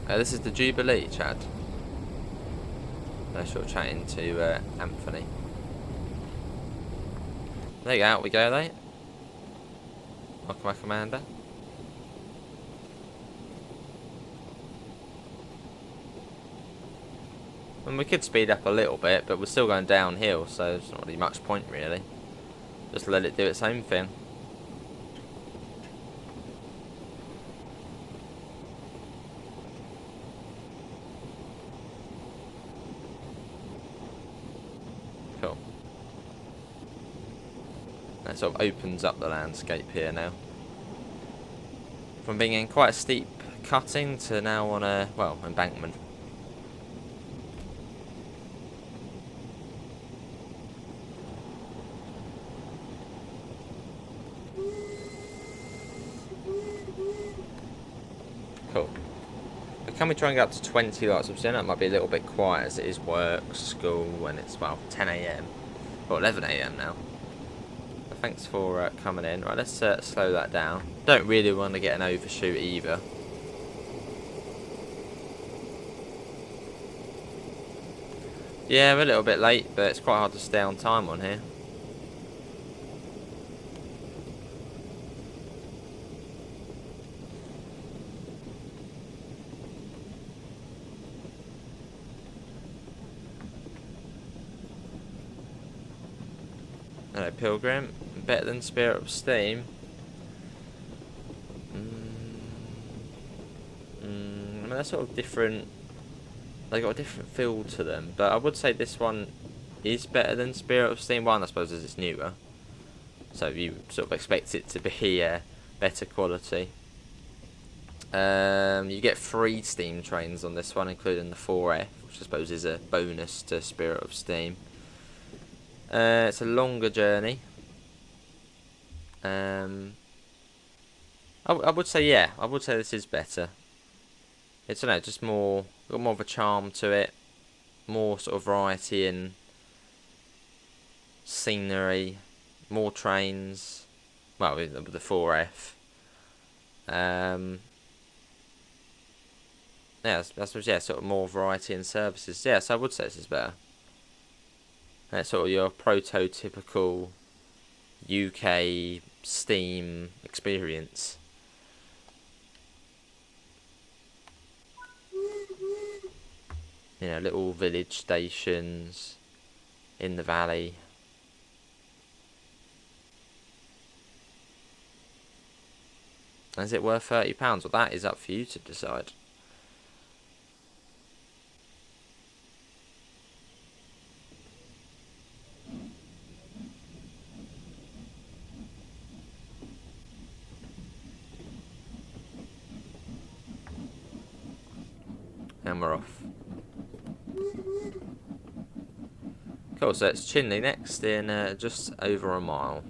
This is the Jubilee, Chad. No short chatting to Anthony. There you go, out we go, mate. Welcome, my commander. And we could speed up a little bit, but we're still going downhill, so there's not really much point really. Just let it do its own thing. Cool. That sort of opens up the landscape here now. From being in quite a steep cutting to now on a, well, embankment. can we try and get up to 20 lights? Obviously, that might be a little bit quiet as it is work, school, and it's, well, 10 AM. Or 11 AM now. But thanks for coming in. Right, let's slow that down. Don't really want to get an overshoot either. Yeah, we're a little bit late, but it's quite hard to stay on time on here. Hello, Pilgrim. Better than Spirit of Steam. I mean, they're sort of different. They got a different feel to them, but I would say this one is better than Spirit of Steam. One, I suppose, as it's newer, so you sort of expect it to be better quality. You get 3 steam trains on this one, including the 4F, which I suppose is a bonus to Spirit of Steam. It's a longer journey. I would say, yeah, I would say this is better. It's, I don't know, just got more of a charm to it, more sort of variety in scenery, more trains. Well, with the 4F. Yeah, I suppose, yeah, sort of more variety in services. Yeah, so I would say this is better. And it's sort of your prototypical UK Steam experience. You know, little village stations in the valley. Is it worth £30? Well, that is up for you to decide. And we're off. Cool, so it's Chinley next in just over a mile.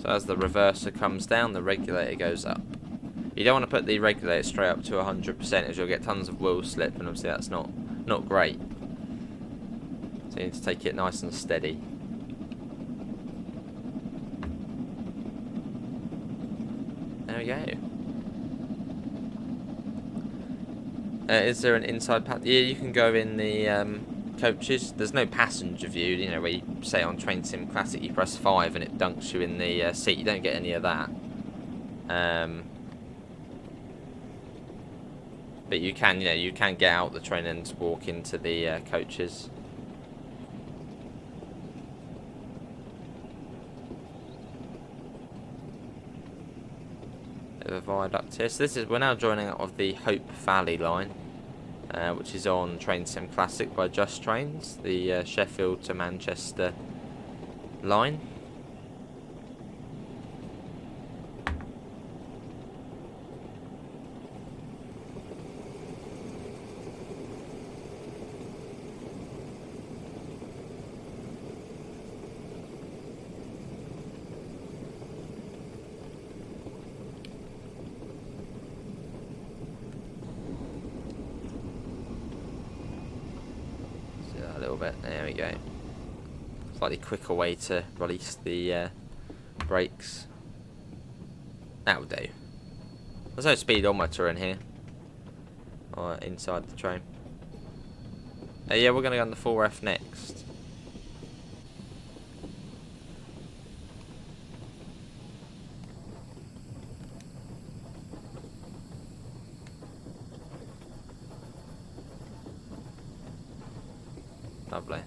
So as the reverser comes down, the regulator goes up. You don't want to put the regulator straight up to 100%, as you'll get tons of wheel slip, and obviously that's not great. So you need to take it nice and steady. There we go. Is there an inside path? Yeah, you can go in the coaches. There's no passenger view, you know, where you say on Train Sim Classic you press 5 and it dunks you in the seat. You don't get any of that. But you can, you know, you can get out the train and walk into the coaches. Bit of a viaduct here. So we're now joining out of the Hope Valley line, which is on Train Sim Classic by Just Trains, the Sheffield to Manchester line. A little bit, there we go. Slightly quicker way to release the brakes. That'll do. There's no speedometer in here, or inside the train. Yeah, we're gonna go on the 4F next. Lovely.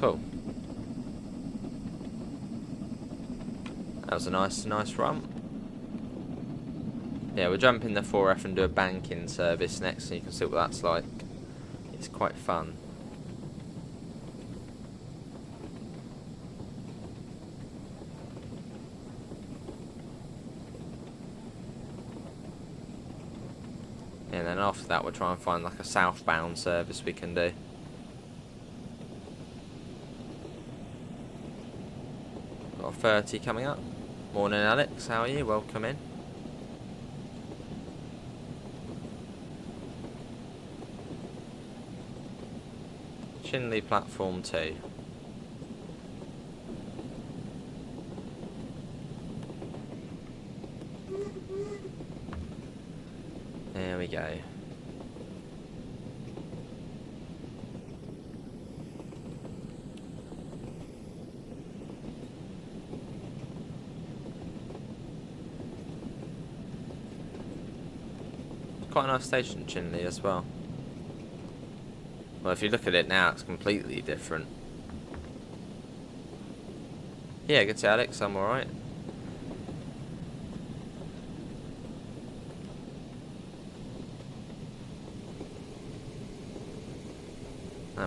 Cool. That was a nice run. Yeah, we'll jump in the 4F and do a banking service next, so you can see what that's like. It's quite fun. and after that we'll try and find like a southbound service we can do. Got a 30 coming up. Morning Alex, how are you? Welcome in. Chinley platform 2. There we go. Quite a nice station, Chinley, as well. Well, if you look at it now, it's completely different. Yeah, good to Alex, I'm alright.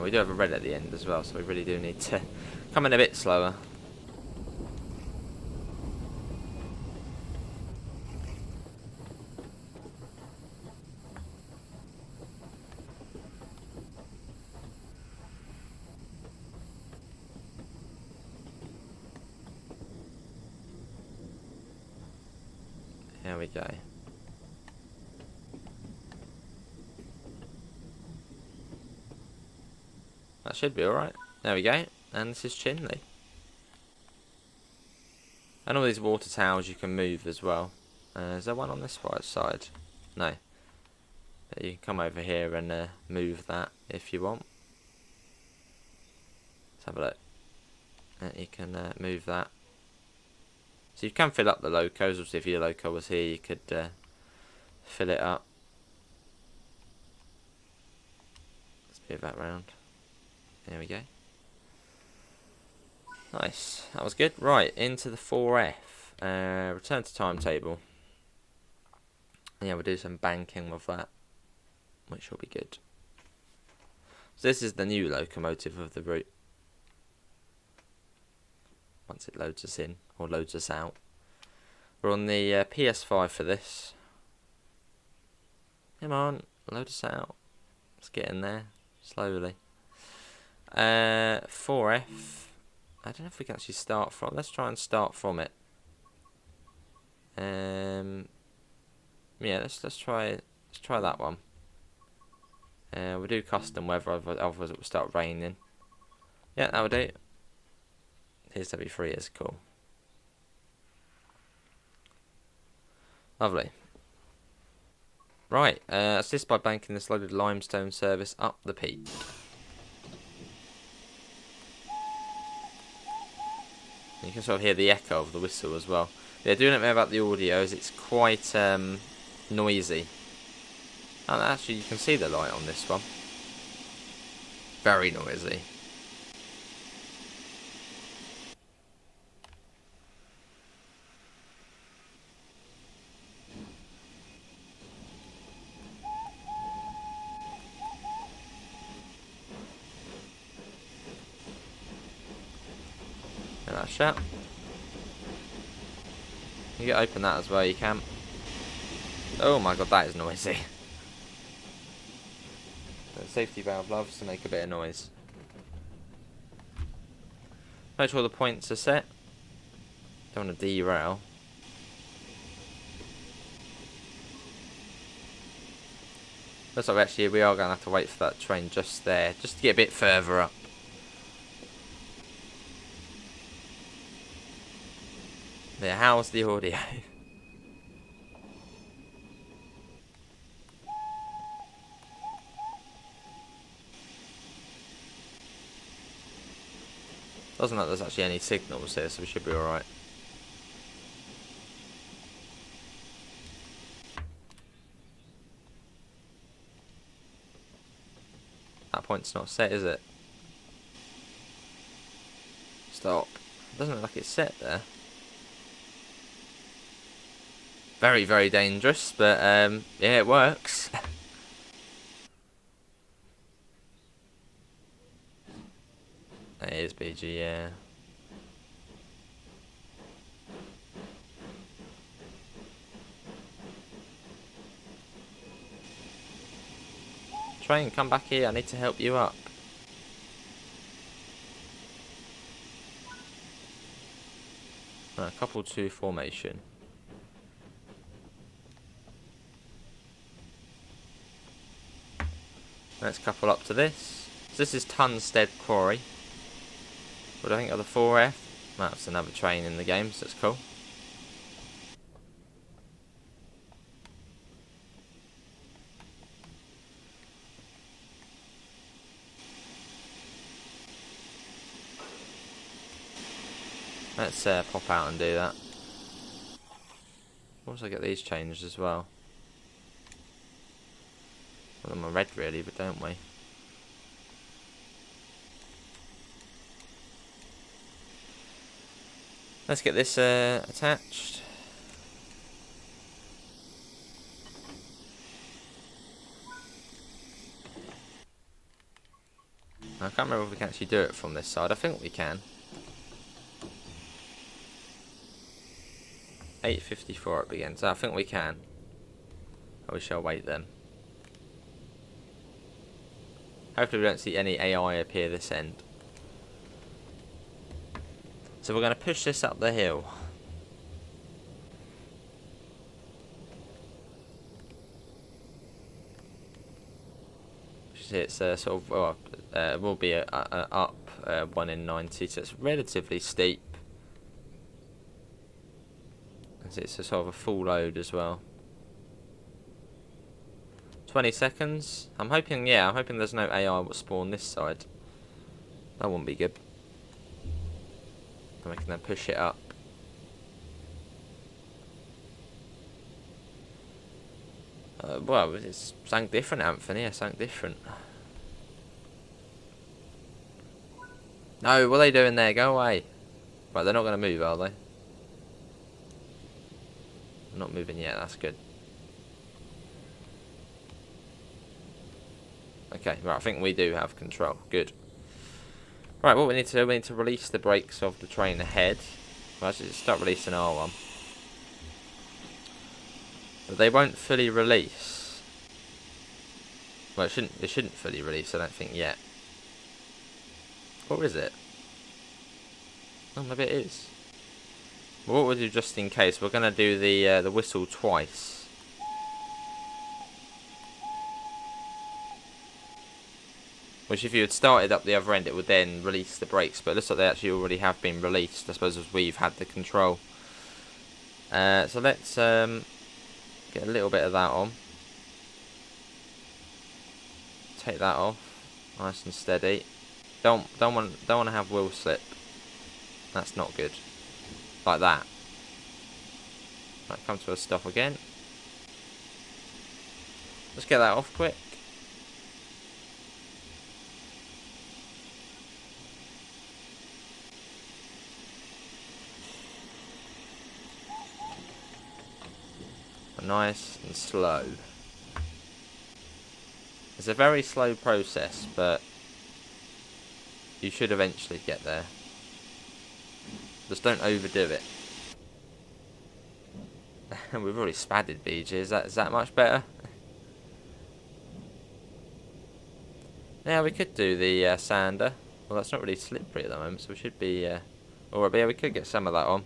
We do have a red at the end as well, so we really do need to come in a bit slower. There we go. That should be alright. There we go. And this is Chinley. And all these water towers you can move as well. Is there one on this right side? No. But you can come over here and move that if you want. Let's have a look. You can move that. So you can fill up the locos. Obviously, if your loco was here, you could fill it up. Let's move that round. There we go. Nice. That was good. Right, into the 4F. Return to timetable. Yeah, we'll do some banking with that, which will be good. So this is the new locomotive of the route. Once it loads us in, or loads us out. We're on the PS5 for this. Come on, load us out. Let's get in there, slowly. 4F. I don't know if we can actually start from. Let's try and start from it. Yeah, let's try that one. We'll do custom weather, otherwise it will start raining. Yeah, that will do. Here's W3 is cool. Lovely. Right, assist by banking this loaded limestone service up the peak. You can sort of hear the echo of the whistle as well. Yeah, doing it about the audio is it's quite noisy. And actually you can see the light on this one. Very noisy. Get that shut. You can open that as well, you can. Oh my god, that is noisy. The safety valve loves to make a bit of noise. Make sure the points are set. Don't want to derail. Looks like actually we are going to have to wait for that train just there, just to get a bit further up. Yeah, how's the audio? Doesn't look like there's actually any signals here, so we should be alright. That point's not set, is it? Stop. Doesn't look like it's set there. Very, very dangerous, but yeah, it works. It is BG, yeah. train, come back here. I need to help you up. Couple 2 formation. Let's couple up to this. So this is Tunstead Quarry. What do I think of the 4F? That's another train in the game, so that's cool. Let's pop out and do that. Also get these changed as well. Well, I'm a red really, but don't we? Let's get this attached. I can't remember if we can actually do it from this side. I think we can. 8:54 it begins. So I think we can. We shall wait then. Hopefully we don't see any AI appear this end. So we're going to push this up the hill. It's sort of, well, will be a up 1 in 90, so it's relatively steep. It's a sort of a full load as well. 20 seconds. I'm hoping there's no AI will spawn this side. That wouldn't be good. And we can then push it up. Well, it's something different, Anthony. Yeah, something different. No, what are they doing there? Go away. Right, they're not going to move, are they? They're not moving yet. That's good. Okay, right, I think we do have control. Good. Right, what we need to do, we need to release the brakes of the train ahead. Well, actually, start releasing our one. But they won't fully release. Well, it shouldn't fully release, I don't think, yet. Or is it? Oh, maybe it is. Well, what we'll do just in case, we're going to do the whistle twice. Which if you had started up the other end, it would then release the brakes. But it looks like they actually already have been released, I suppose, as we've had the control. So let's get a little bit of that on. Take that off, nice and steady. Don't want to have wheel slip. That's not good. Like that. Right, come to a stop again. Let's get that off quick. Nice and slow. It's a very slow process, but you should eventually get there. Just don't overdo it. We've already spadded BG. Is that much better? Yeah, we could do the sander. Well, that's not really slippery at the moment, so we should be. Or yeah, we could get some of that on.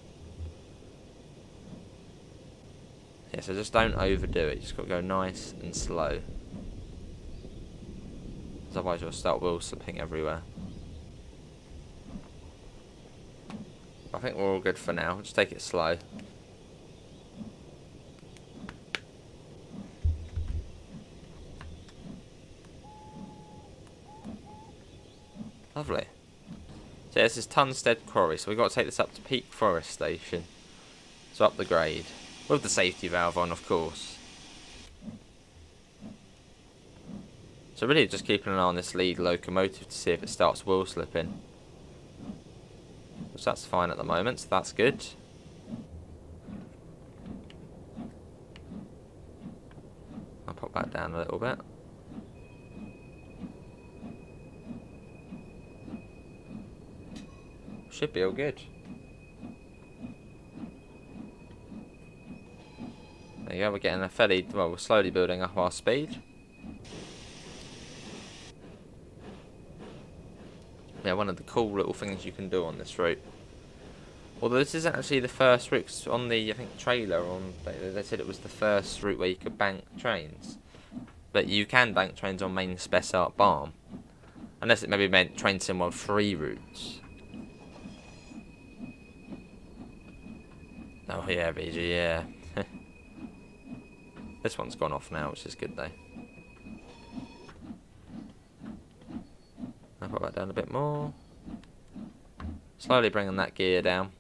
Yeah, so just don't overdo it. You just got to go nice and slow. Otherwise you'll start wheel slipping everywhere. I think we're all good for now. Just take it slow. Lovely. So this is Tunstead Quarry. So we've got to take this up to Peak Forest Station. So up the grade. With the safety valve on, of course. So really just keeping an eye on this lead locomotive to see if it starts wheel slipping. Which that's fine at the moment, so that's good. I'll pop that down a little bit. Should be all good. There you go, we're getting a fairly, well, we're slowly building up our speed. Yeah, one of the cool little things you can do on this route. Although this is actually the first route, 'cause on the, I think, trailer, they said it was the first route where you could bank trains. But you can bank trains on main Spessart Barm. Unless it maybe meant Train Sim World 3 routes. Oh yeah, BG, yeah. This one's gone off now, which is good though. I'll put that down a bit more. Slowly bringing that gear down.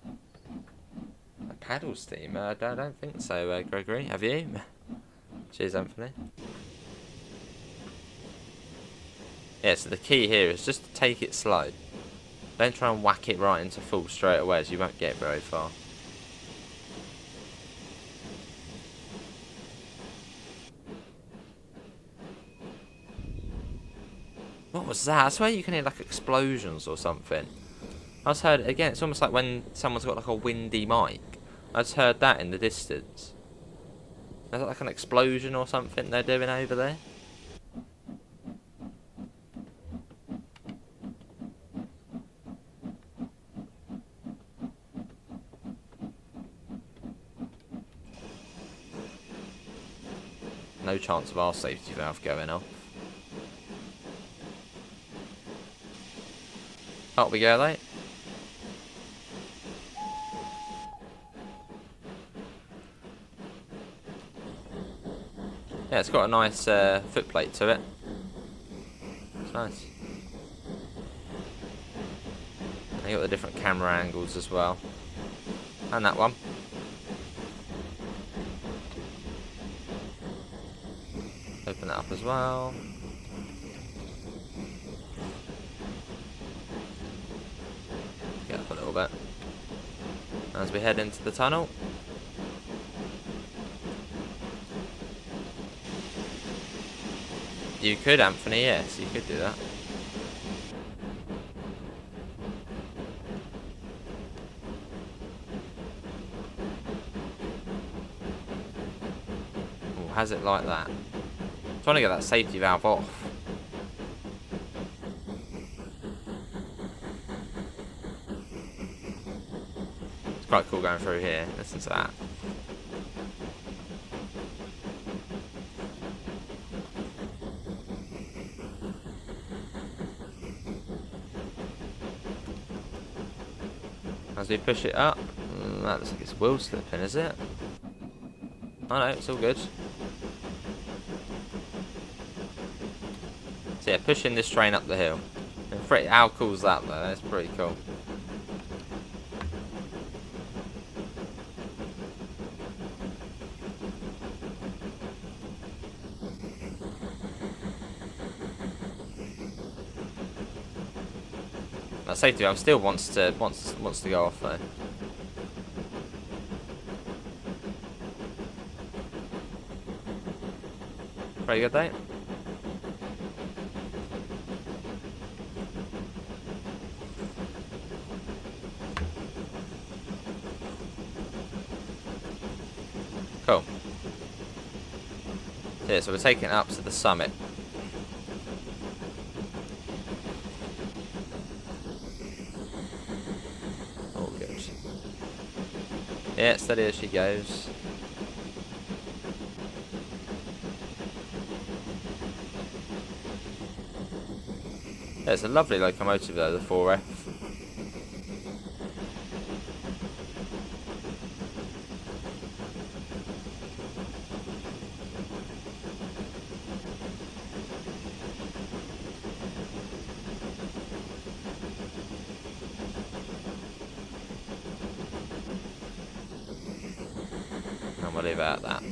A paddle steamer? I don't think so, Gregory. Have you? Cheers, Anthony. Yeah, so the key here is just to take it slow. Don't try and whack it right into full straight away, as you won't get very far. What was that? I swear you can hear like explosions or something. I just heard it again. It's almost like when someone's got like a windy mic. I just heard that in the distance. Is that like an explosion or something they're doing over there? No chance of our safety valve going off. Up we go, though. Yeah, it's got a nice footplate to it. It's nice. And you got the different camera angles as well. And that one. Open that up as well. Get up a little bit. As we head into the tunnel. You could, Anthony, yes, you could do that. Oh, has it like that? I'm trying to get that safety valve off. It's quite cool going through here. Listen to that. As we push it up, that looks like it's wheel slipping, is it? Oh no, it's all good. So yeah, pushing this train up the hill. How cool is that though? That's pretty cool. That safety valve still wants to go off though. Very good though. Cool. Yeah, so we're taking it up to the summit. All good. Yeah, steady as she goes. Yeah, it's a lovely locomotive though, the 4F. And we'll leave it at that.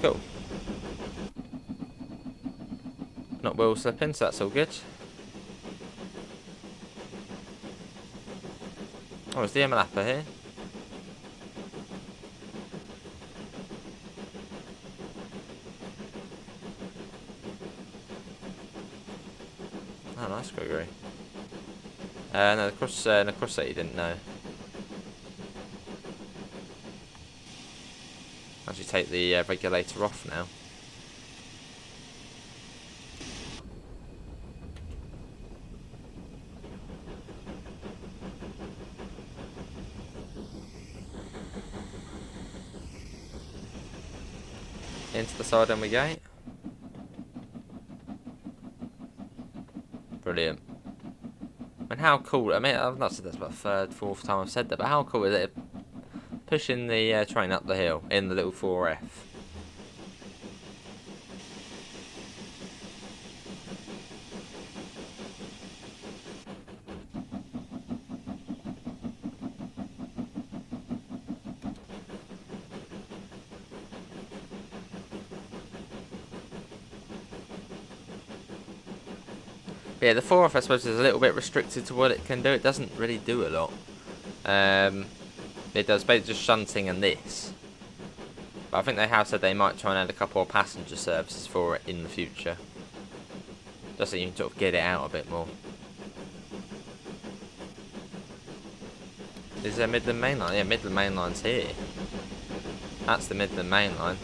Cool. Not wheel slipping, so that's all good. Oh, is the Emalappa here? Oh, nice, Gregory. No, the cross that you didn't know. Actually, take the regulator off now. Into the side and we go. Brilliant. And how cool, I mean, I've not said this about the third, fourth time I've said that, but how cool is it pushing the train up the hill in the little 4F? Yeah, the 4F I suppose is a little bit restricted to what it can do. It doesn't really do a lot. It does basically just shunting and this. But I think they have said they might try and add a couple of passenger services for it in the future. Just so you can sort of get it out a bit more. Is there Midland Main Line? Yeah, Midland Main Line's here. That's the Midland Main Line.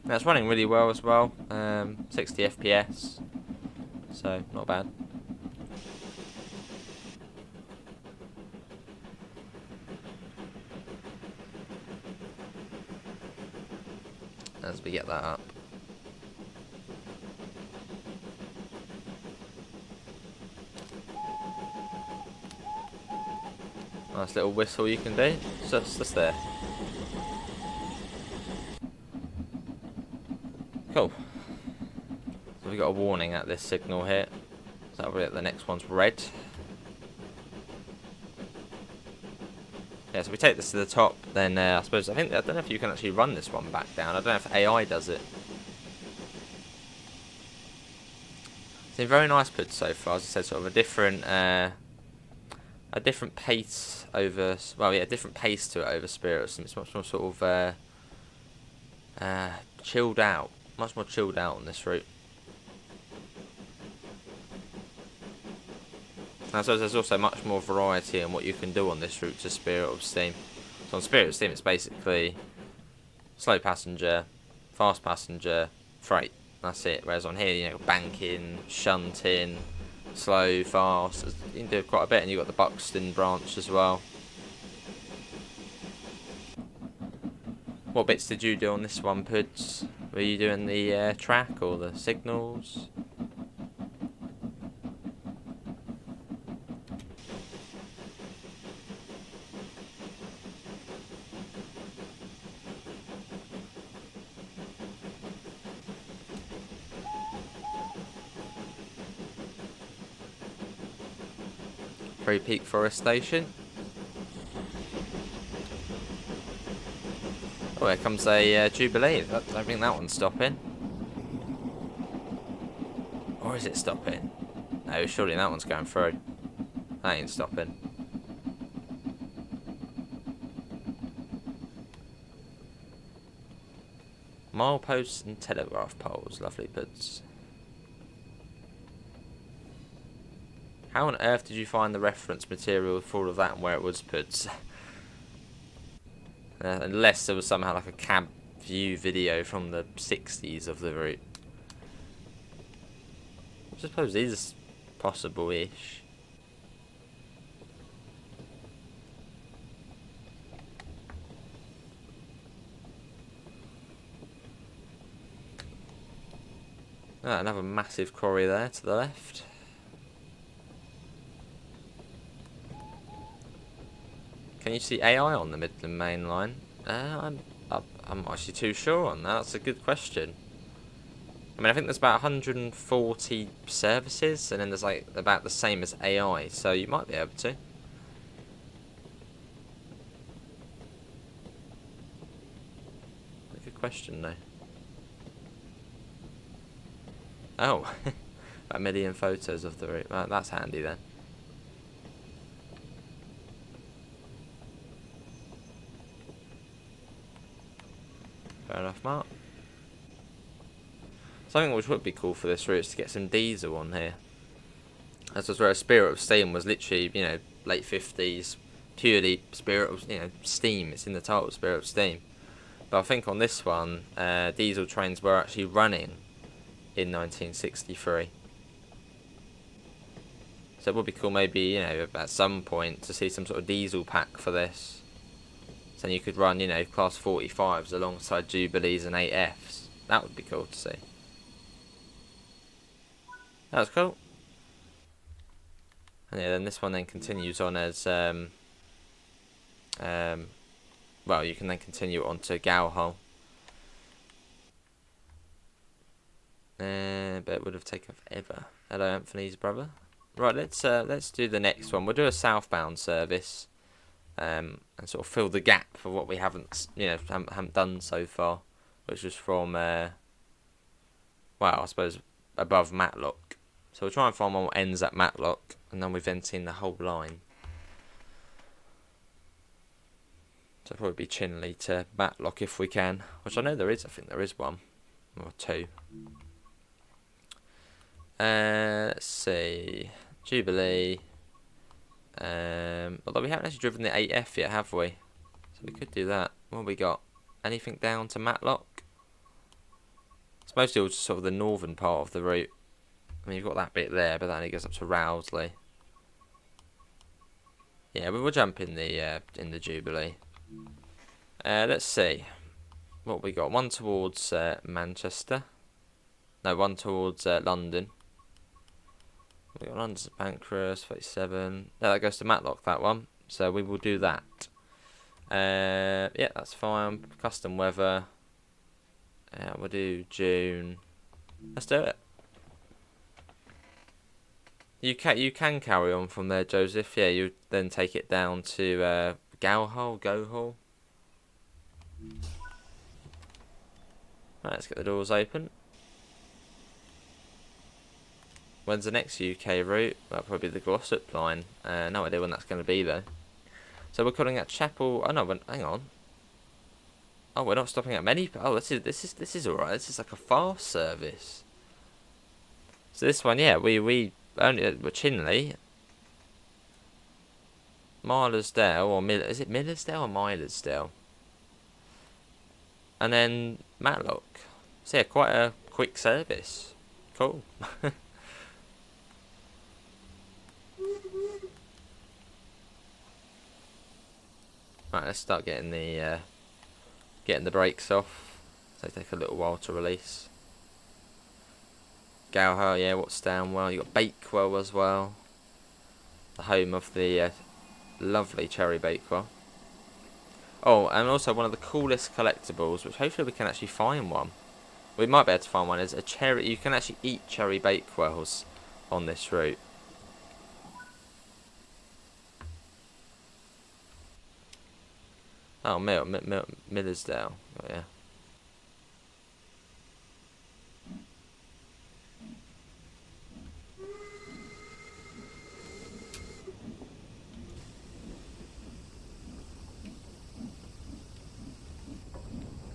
It's running really well as well, 60 FPS, so not bad. As we get that up. Nice little whistle you can do, just there. Cool. So we've got a warning at this signal here. So that'll be at the next one's red. Yeah, so we take this to the top, then I don't know if you can actually run this one back down. I don't know if AI does it. It's been very nice put so far, as I said, sort of a different pace over, well yeah, different pace to it over Spirits. It's much more sort of chilled out. Much more chilled out on this route. And I suppose there's also much more variety in what you can do on this route to Spirit of Steam. So on Spirit of Steam it's basically slow passenger, fast passenger, freight. That's it. Whereas on here, you know, banking, shunting, slow, fast. You can do quite a bit, and you've got the Buxton branch as well. What bits did you do on this one, Puds? Were you doing the track or the signals? Pre-peak forestation. Oh, here comes a Jubilee. I don't think that one's stopping. Or is it stopping? No, surely that one's going through. That ain't stopping. Mile posts and telegraph poles. Lovely bits. How on earth did you find the reference material for all of that and where it was put? Unless there was somehow like a cab view video from the 60s of the route. I suppose it is possible-ish. Another massive quarry there to the left. Can you see AI on the Midland Main Line? I'm not actually too sure on that. That's a good question. I mean, I think there's about 140 services, and then there's like about the same as AI, so you might be able to. Good question, though. Oh, about 1 million photos of the route. That's handy then. Fair enough, Mark. Something which would be cool for this route is to get some diesel on here. As was where Spirit of Steam was literally, you know, late 50s, purely Spirit of, you know, Steam. It's in the title, Spirit of Steam. But I think on this one, diesel trains were actually running in 1963. So it would be cool maybe, you know, at some point to see some sort of diesel pack for this. So then you could run, you know, class 45s alongside Jubilees and 8Fs. That would be cool to see. That was cool. And yeah, then this one then continues on as, well, you can then continue on to Gowhole. But it would have taken forever. Hello, Anthony's brother. Right, let's do the next one. We'll do a southbound service, and sort of fill the gap for what we haven't done so far, which was from, well, I suppose above Matlock. So we'll try and find one that ends at Matlock, and then we've then seen the whole line. So it'll probably be Chinley to Matlock if we can, which I know there is. I think there is one or two. Let's see, Jubilee. Although we haven't actually driven the 8F yet, have we? So we could do that. What have we got? Anything down to Matlock? It's mostly all just sort of the northern part of the route. I mean, you've got that bit there, but that only goes up to Rowsley. Yeah, but we'll jump in the Jubilee. Let's see what we got. One towards Manchester. No, one towards London. We got London to Pancras, 37. No, that goes to Matlock, that one. So we will do that. Yeah, that's fine. Custom weather. We'll do June. Let's do it. You can carry on from there, Joseph. Yeah, you then take it down to Gohole. Right, let's get the doors open. When's the next UK route? That'll probably be the Glossop line. No idea when that's going to be though. So we're calling at Chapel. Oh no, hang on. Oh, we're not stopping at many. Oh, this is alright. This is like a fast service. So this one, yeah, we only we're Chinley, Milersdale or is it Millersdale or Milersdale? And then Matlock. So yeah, quite a quick service. Cool. Right, let's start getting the brakes off. So they take a little while to release. Gowhole, yeah, what's down well? You got Bakewell as well. The home of the lovely cherry Bakewell. Oh, and also one of the coolest collectibles, which hopefully we can actually find one. We might be able to find one. Is a cherry. You can actually eat cherry Bakewells on this route. Oh, Millersdale. Oh, yeah.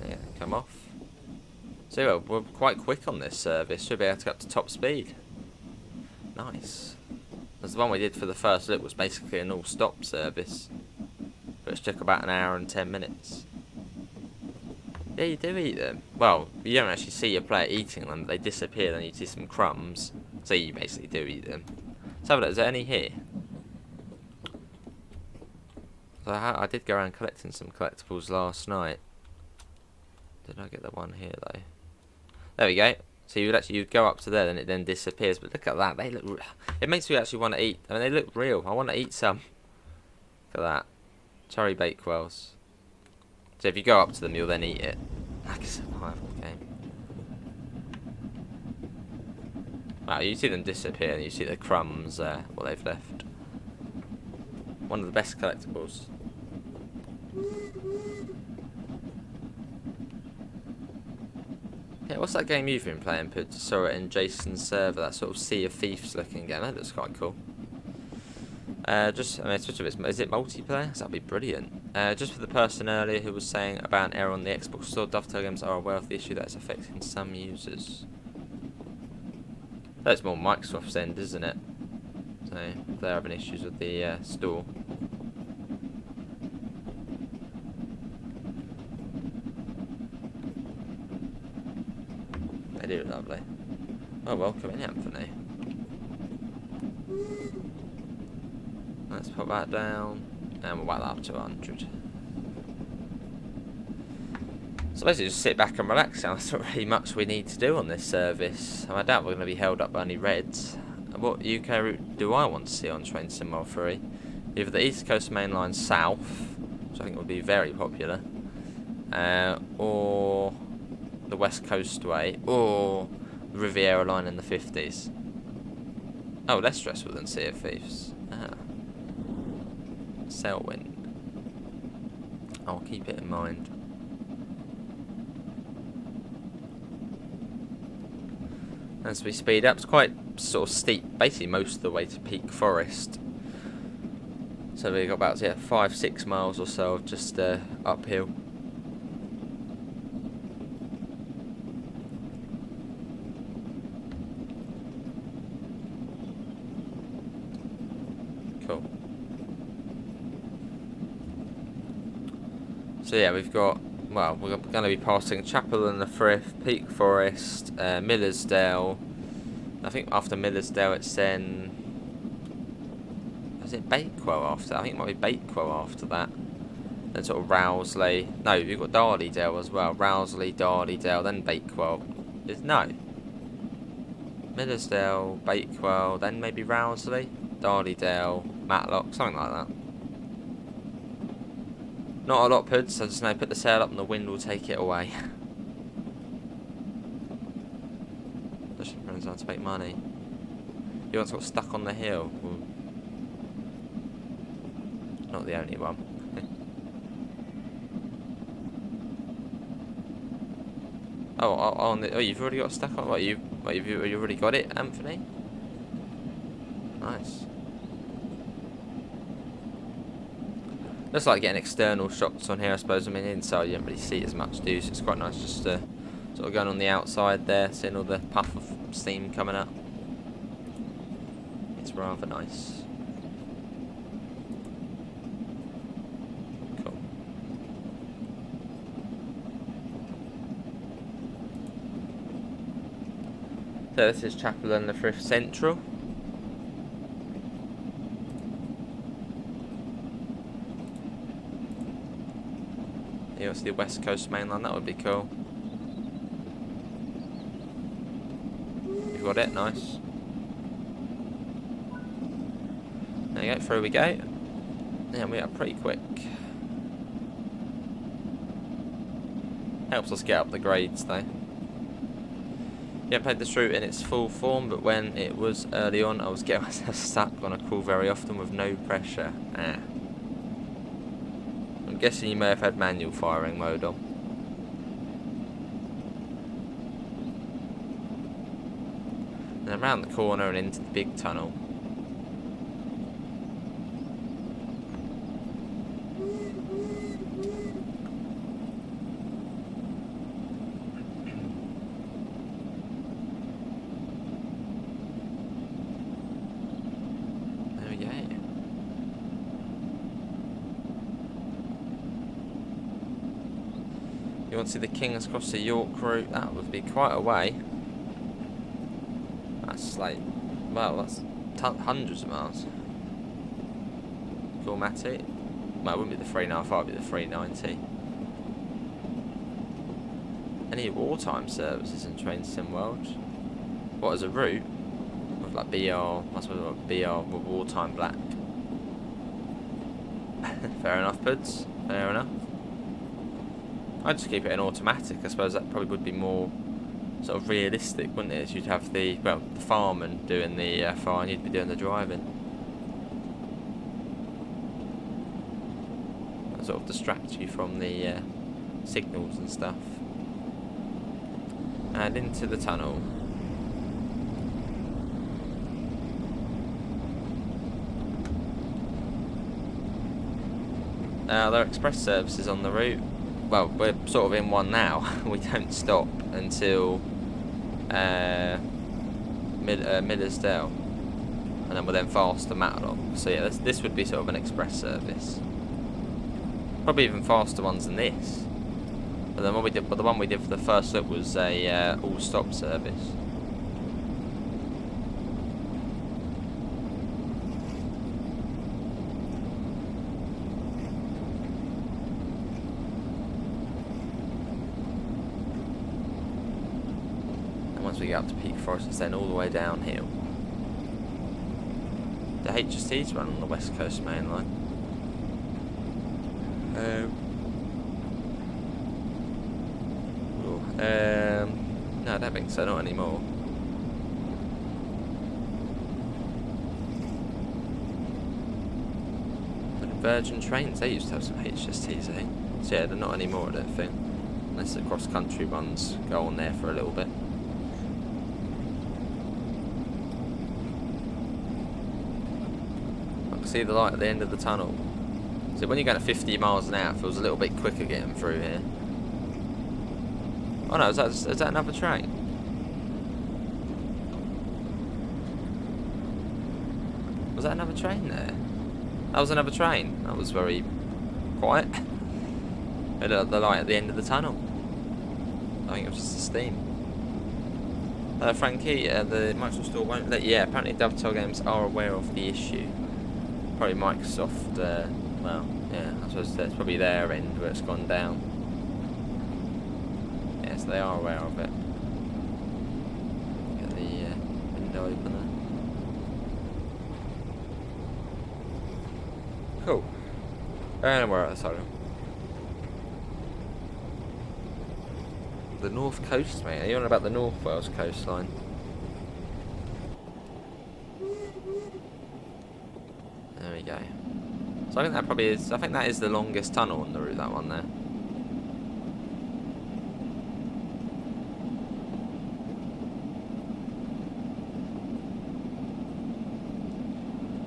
Yeah, come off. So we're quite quick on this service. Should be able to get up to top speed. Nice. As the one we did for the first look was basically an all-stop service, which took about an hour and 10 minutes. Yeah, you do eat them. Well, you don't actually see your player eating them. They disappear, then you see some crumbs. So you basically do eat them. Let's have a look. Is there any here? So I did go around collecting some collectibles last night. Did I get the one here though? There we go. So you'd go up to there, then it then disappears. But look at that. They look. It makes me actually want to eat. I mean, they look real. I want to eat some. Look at that. Cherry Bakewells. So if you go up to them, you'll then eat it. Like a survival game. Wow, you see them disappear, and you see the crumbs what they've left. One of the best collectibles. Yeah, what's that game you've been playing, Pud? Saw it in Jason's server, that sort of Sea of Thieves looking game. That looks quite cool. Especially if is it multiplayer? That'd be brilliant. Just for the person earlier who was saying about an error on the Xbox Store, Dovetail games are aware of the issue that is affecting some users. That's more Microsoft's end, isn't it? So they're having issues with the store. really lovely. Oh, welcome in, Anthony. Let's put that down, and we'll whack that up to 100. So basically just sit back and relax now. There's not really much we need to do on this service. I doubt we're going to be held up by any reds. What UK route do I want to see on Train Sim World 3? Either the East Coast Main Line South, which I think would be very popular, or the West Coast Way, or the Riviera Line in the 50s. Oh, less stressful than Sea of Thieves. Sailwind. I'll keep it in mind. As we speed up, it's quite sort of steep, basically most of the way to Peak Forest. So we've got about 5-6 miles or so of just uphill. Cool. So yeah, we've got, well, we're going to be passing Chapel and the Frith, Peak Forest, Millersdale. I think after Millersdale it's then, is it Bakewell after? I think it might be Bakewell after that. Then sort of Rowsley. No, you've got Darlydale as well. Rowsley, Darlydale, then Bakewell. No. Millersdale, Bakewell, then maybe Rowsley, Darlydale, Matlock, something like that. Not a lot, Puds. I just know put the sail up and the wind will take it away. Just runs out to make money. You once got stuck on the hill. Well, not the only one. Oh, you've already got stuck on. What you already got it, Anthony? Nice. Looks like getting external shots on here, I suppose. I mean, inside you don't really see as much, do you? So it's quite nice just sort of going on the outside there, seeing all the puff of steam coming up. It's rather nice. Cool. So this is Chapel and the Frith Central. You want to see the West Coast Main Line? That would be cool. You got it, nice. There you go, through we go. Yeah, we are pretty quick. Helps us get up the grades though. Yeah, I played this route in its full form, but when it was early on, I was getting myself stuck on a call very often with no pressure. I'm guessing you may have had manual firing mode on. And around the corner and into the big tunnel. There we go. You want to see the King's Cross to York route? That would be quite a way. That's like, well, that's hundreds of miles. Cool, Matty. Well, it wouldn't be the 395, it'd be the 390. Any wartime services in Train Sim World? What, as a route? With like BR, I suppose like BR with wartime black. Fair enough, Puds. Fair enough. I'd just keep it in automatic. I suppose that probably would be more sort of realistic, wouldn't it? As you'd have the fireman doing the fire and you'd be doing the driving. That sort of distract you from the signals and stuff. And into the tunnel. There are express services on the route. Well, we're sort of in one now. We don't stop until Millersdale, and then we're then fast to Matlock. So yeah, this would be sort of an express service. Probably even faster ones than this. But then the one we did for the first look was a all stop service. And once we get up to Peak Forest, it's then all the way downhill. The HSTs run on the West Coast main line. No, I don't think so, not anymore. But Virgin Trains, they used to have some HSTs, eh? So yeah, they're not anymore, I don't think. Unless the cross-country ones go on there for a little bit. I can see the light at the end of the tunnel. So when you're going at 50 miles an hour, it feels a little bit quicker getting through here. Oh no, is that another train? Was that another train there? That was another train. That was very quiet. The light at the end of the tunnel. I think it was just the steam. Frankie, the Microsoft Store won't let... Yeah, apparently Dovetail Games are aware of the issue. Probably Microsoft, well, yeah, I suppose that's probably their end where it's gone down. Yes, they are aware of it. Get the window opener. Cool. And we're at the tunnel. The North Coast, mate. Are you on about the North Wales coastline? There we go. So I think that probably is. I think that is the longest tunnel on the route. That one there.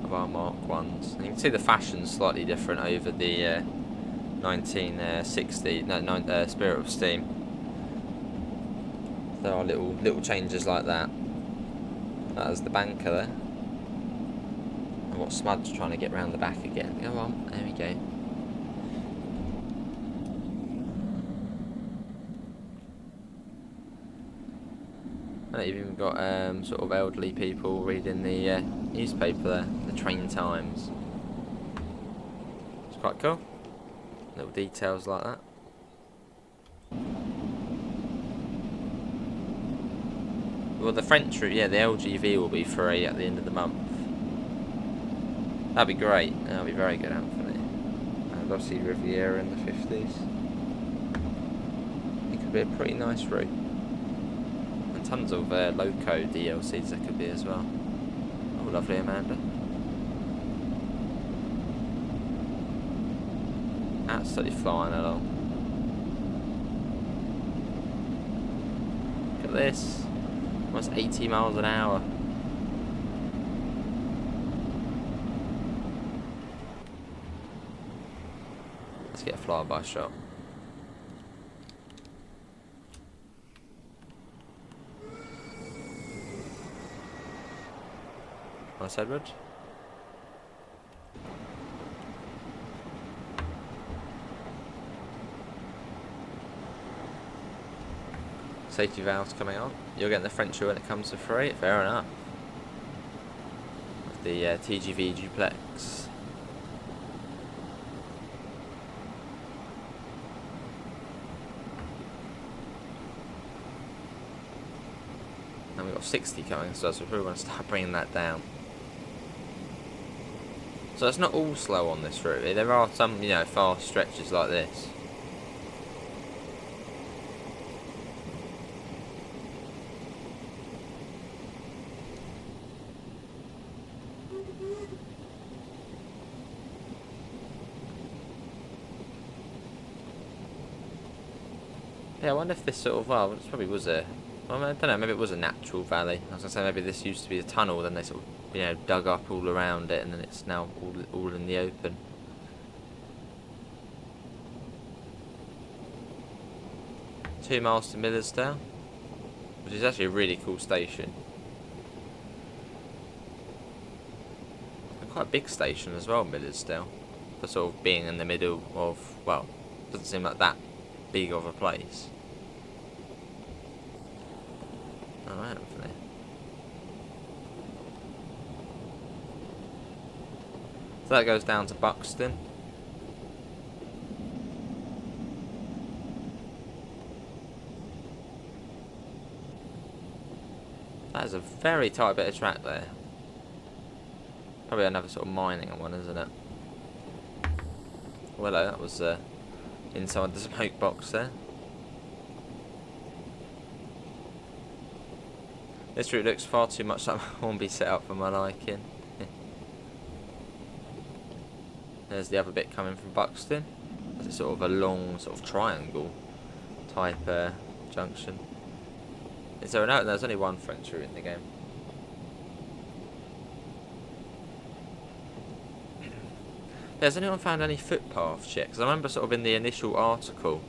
Of our Mark ones, and you can see the fashion's slightly different over the 1960 Spirit of Steam. There are little changes like that. That was the banker there. And what Smud's trying to get round the back again. Go on, there we go. And you've even got sort of elderly people reading the newspaper there, the train times. It's quite cool. Little details like that. Well, the French route, yeah, the LGV will be free at the end of the month. That'd be great. That'd be very good, Anthony. I'd love to see Riviera in the 50s. It could be a pretty nice route. And tons of loco DLCs there could be as well. Oh, lovely, Amanda. Absolutely flying along. Look at this. Almost 80 miles an hour. Let's get a flyby shot. Nice, Edward. Safety valves coming on. You're getting the French when it comes to free. Fair enough. With the TGV duplex. And we've got 60 coming as well, so we probably want to start bringing that down. So it's not all slow on this route. There are some, you know, fast stretches like this. Yeah, I wonder if this sort of, well, it probably was a, well, I don't know, maybe it was a natural valley. I was going to say maybe this used to be a tunnel, then they sort of, you know, dug up all around it, and then it's now all in the open. Two miles to Millersdale, which is actually a really cool station. And quite a big station as well, Millersdale, for sort of being in the middle of, well, doesn't seem like that big of a place. Alright, hopefully. So that goes down to Buxton. That is a very tight bit of track there. Probably another sort of mining one, isn't it? Well, that was inside the smoke box there. This route looks far too much like Hornby set up for my liking. There's the other bit coming from Buxton. It's sort of a long sort of triangle type junction. Is there no? There's only one French route in the game. Has anyone found any footpaths yet? Because I remember sort of in the initial article,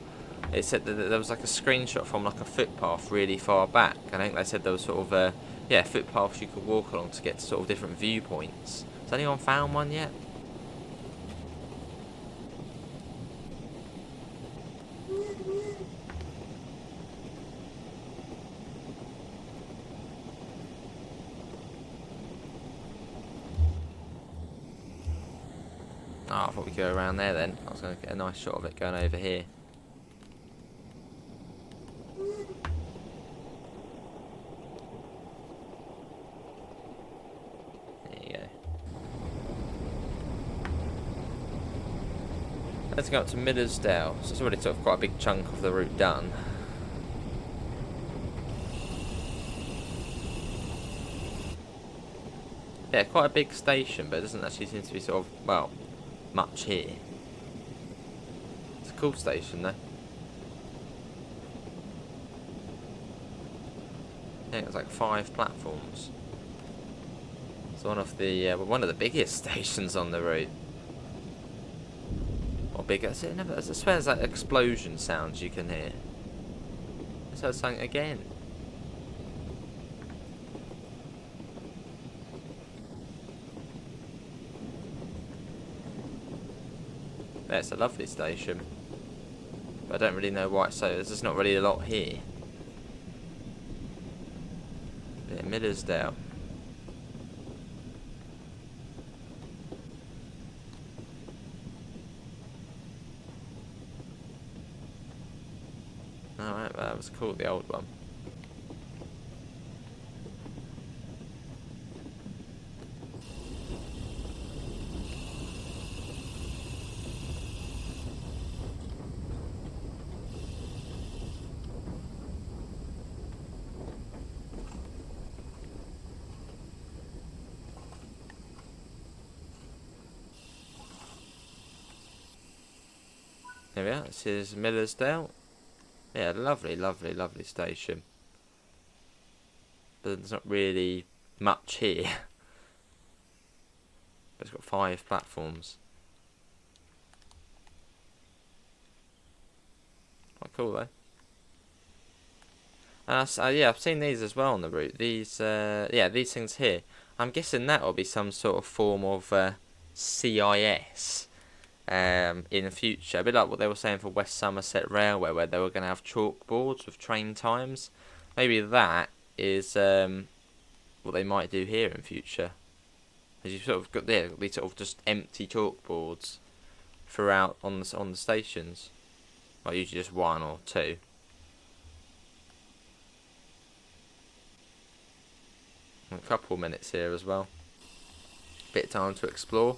it said that there was like a screenshot from like a footpath really far back. I think they said there was sort of yeah, footpaths you could walk along to get to sort of different viewpoints. Has anyone found one yet? Oh, I thought we could go around there then. I was going to get a nice shot of it going over here. There you go. Let's go up to Millersdale. So it's already sort of quite a big chunk of the route done. Yeah, quite a big station, but it doesn't actually seem to be sort of, well, much here. It's a cool station though. Yeah, it's like 5 platforms. It's one of the biggest stations on the route. Or bigger. I swear there's like explosion sounds you can hear. Let's heard something again. Yeah, it's a lovely station, but I don't really know why. So there's just not really a lot here. Yeah, Millersdale. Alright, well, that was cool, the old one. There we are, this is Millersdale. Yeah, lovely, lovely, lovely station. But there's not really much here. But it's got 5 platforms. Quite cool though. Yeah, I've seen these as well on the route. These, yeah, these things here. I'm guessing that will be some sort of form of CIS. In the future, a bit like what they were saying for West Somerset Railway, where they were going to have chalkboards with train times. Maybe that is what they might do here in future. As you sort of got there, it'll be sort of just empty chalkboards throughout on the stations. Well, usually just 1 or 2. A couple minutes here as well. Bit of time to explore.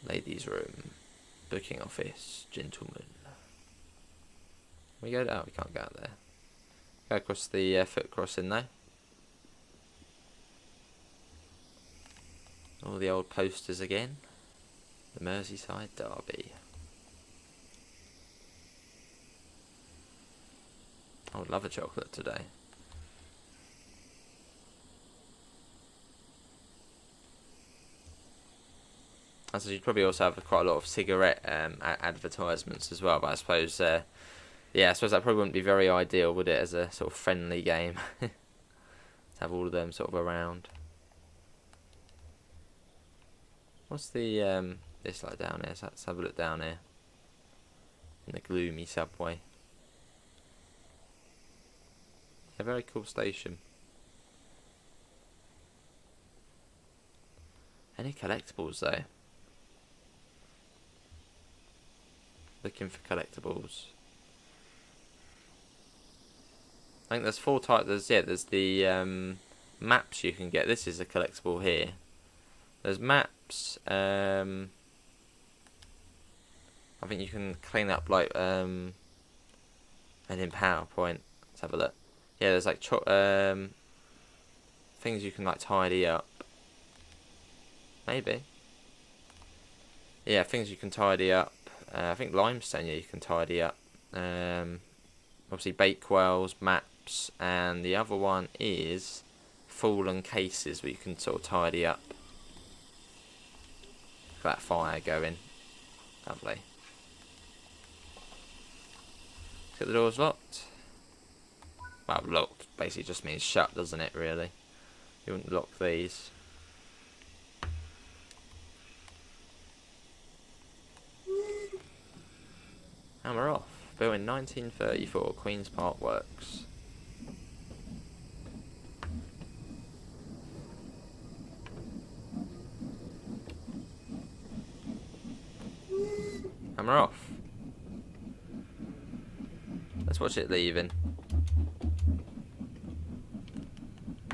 Ladies' room, booking office, gentlemen. We go. Oh, we can't go out there. Go across the foot crossing though. All the old posters again. The Merseyside Derby. I would love a chocolate today. So you'd probably also have quite a lot of cigarette advertisements as well, but I suppose, yeah, I suppose that probably wouldn't be very ideal, would it, as a sort of friendly game, to have all of them sort of around. What's the this like down here. So let's have a look down here in the gloomy subway. A very cool station. Any collectibles though? Looking for collectibles. I think there's 4 types. There's the maps you can get. This is a collectible here. There's maps. I think you can clean up like and in PowerPoint. Let's have a look. Yeah, there's like things you can like tidy up. Maybe. Yeah, things you can tidy up. I think limestone, yeah, you can tidy up. Obviously bakewells, maps, and the other one is fallen cases where you can sort of tidy up. That fire going. Lovely. Get the doors locked. Well, locked basically just means shut, doesn't it, really? You wouldn't lock these. And we're off. Built in 1934, Queen's Park Works. And we're off. Let's watch it leaving.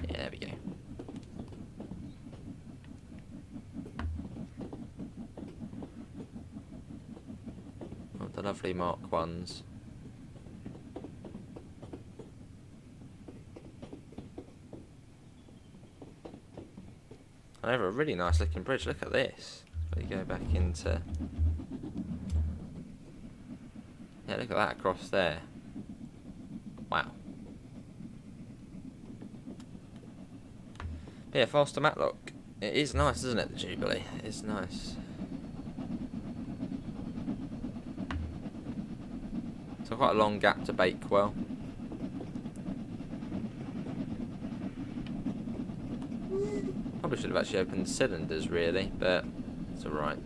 Yeah, there we go. Oh, the lovely Mark 1s. And over a really nice looking bridge. Look at this. We go back into. Yeah, look at that across there. Wow. Yeah, faster Matlock. It is nice, isn't it, the Jubilee? It's nice. So quite a long gap to Bakewell. Probably should have actually opened the cylinders, really, but it's alright.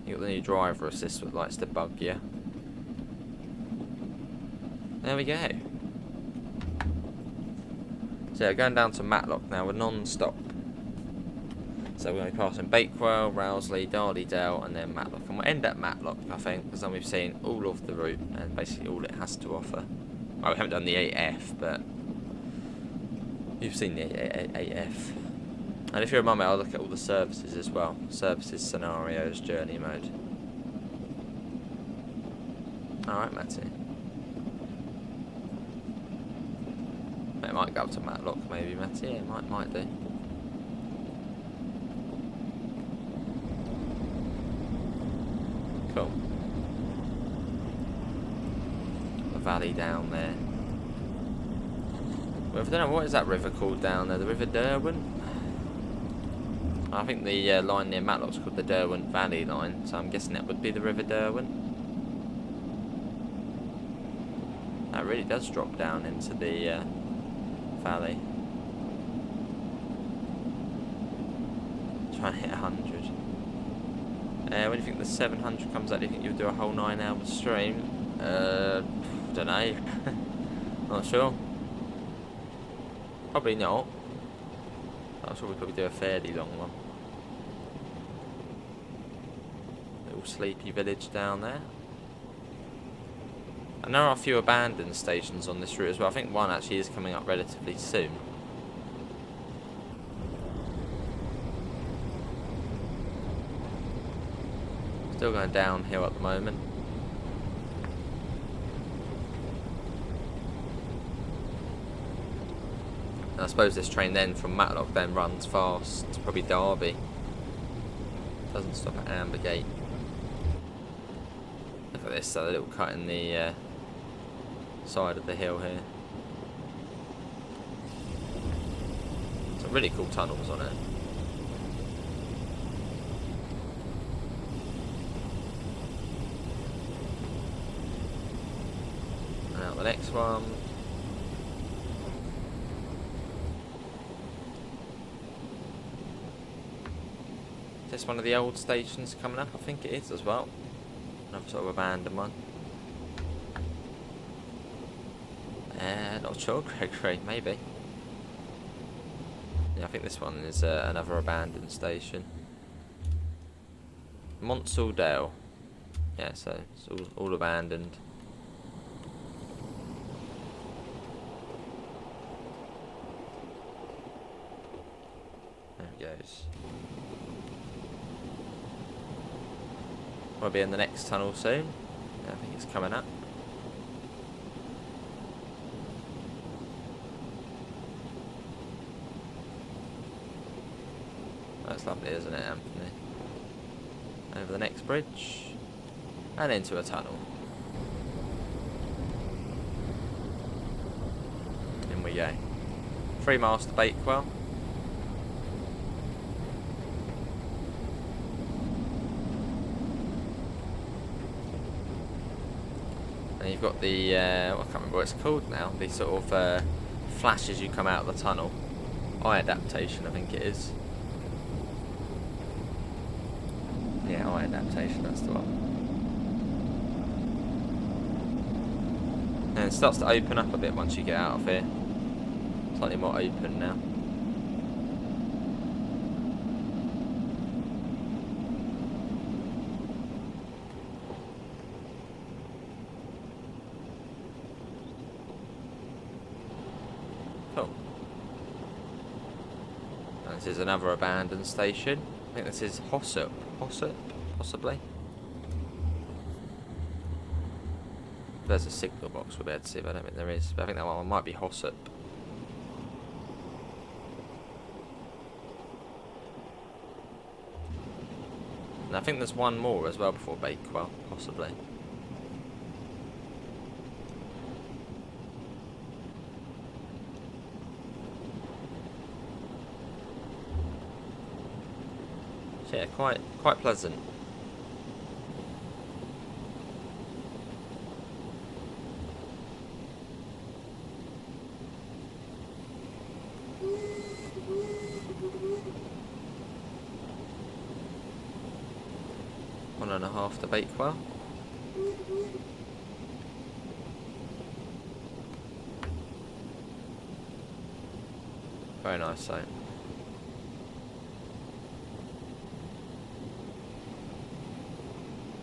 You got the new driver assist that likes to bug you. There we go. So going down to Matlock now, we're non-stop. So we're going to be passing Bakewell, Rowsley, Darley-Dale, and then Matlock. And we'll end at Matlock, I think, because then we've seen all of the route and basically all it has to offer. Well, we haven't done the 8F, but you've seen the 8F. And if you're a mummy, I'll look at all the services as well. Services, scenarios, journey mode. Alright, Matty. It might go up to Matlock, maybe, Matty. Yeah, it might do. Cool. The valley down there. Well, I don't know, what is that river called down there? The River Derwent? I think the line near Matlock's called the Derwent Valley line, so I'm guessing that would be the River Derwent. That really does drop down into the valley. Trying to hit 100. When do you think the 700 comes out? Do you think you'll do a whole 9-hour stream? Don't know. Not sure. Probably not. I'm sure we'll probably do a fairly long one. Little sleepy village down there. And there are a few abandoned stations on this route as well. I think one actually is coming up relatively soon. Still going downhill at the moment. And I suppose this train then from Matlock then runs fast to probably Derby. Doesn't stop at Ambergate. Look at this, a little cut in the side of the hill here. Some really cool tunnels on it. And now the next one. This one of the old stations coming up, I think it is as well. Another sort of abandoned one. Not sure, Gregory, maybe. Yeah, I think this one is another abandoned station. Monsell Dale. Yeah, so it's all abandoned. There it goes. We'll be in the next tunnel soon. Yeah, I think it's coming up. That's lovely, isn't it, Anthony? Over the next bridge and into a tunnel. In we go. 3 miles to Bakewell. And you've got the, I can't remember what it's called now, the sort of flash as you come out of the tunnel. Eye adaptation, I think it is. Yeah, eye adaptation, that's the one. And it starts to open up a bit once you get out of here. Slightly more open now. Cool. And this is another abandoned station. I think this is Hossop, possibly. There's a signal box we'll be able to see, but I don't think there is. But I think that one might be Hossop. And I think there's one more as well before Bakewell, possibly. Yeah, quite pleasant. One and a half to Bakewell. Very nice site.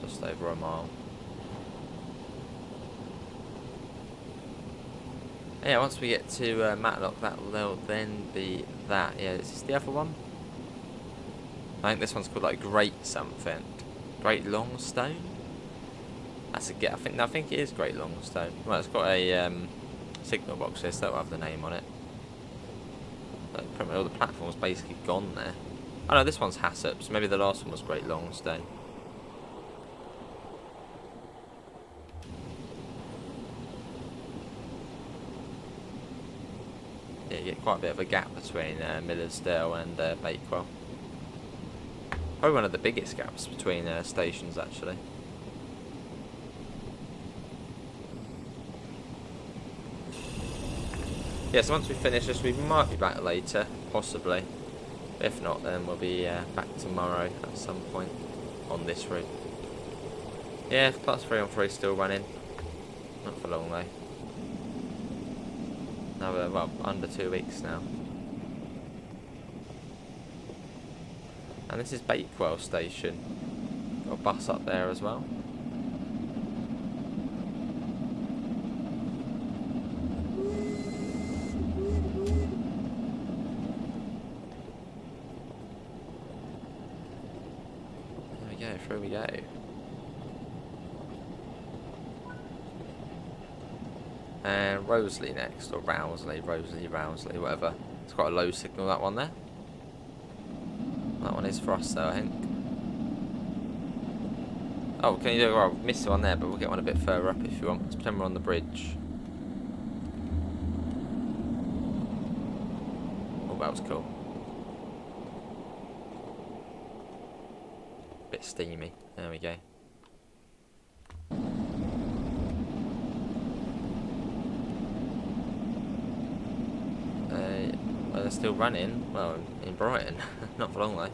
Just over a mile. Yeah, once we get to Matlock, that will then be that. Yeah, is this the other one? I think this one's called like Great something. Great Longstone? That's a get. I think it is Great Longstone. Well, it's got a signal box here, so that'll have the name on it. But pretty much all the platform's basically gone there. Oh no, this one's Hassop, so maybe the last one was Great Longstone. Yeah, you get quite a bit of a gap between Millersdale and Bakewell. Probably one of the biggest gaps between stations, actually. Yeah, so once we finish this, we might be back later, possibly. If not, then we'll be back tomorrow at some point on this route. Yeah, class 3 on 3 still running. Not for long, though. Another, well, under 2 weeks now. And this is Bakewell Station. Got a bus up there as well. There we go, through we go. And Roseley next, or Rowsley, Rowsley, whatever. It's quite a low signal, that one there. That one is for us though, I think. Oh, can you do? Well, I've missed one there, but we'll get one a bit further up if you want. Let's pretend we're on the bridge. Oh, that was cool. Bit steamy. There we go. They're still running. Well, in Brighton. Not for long though.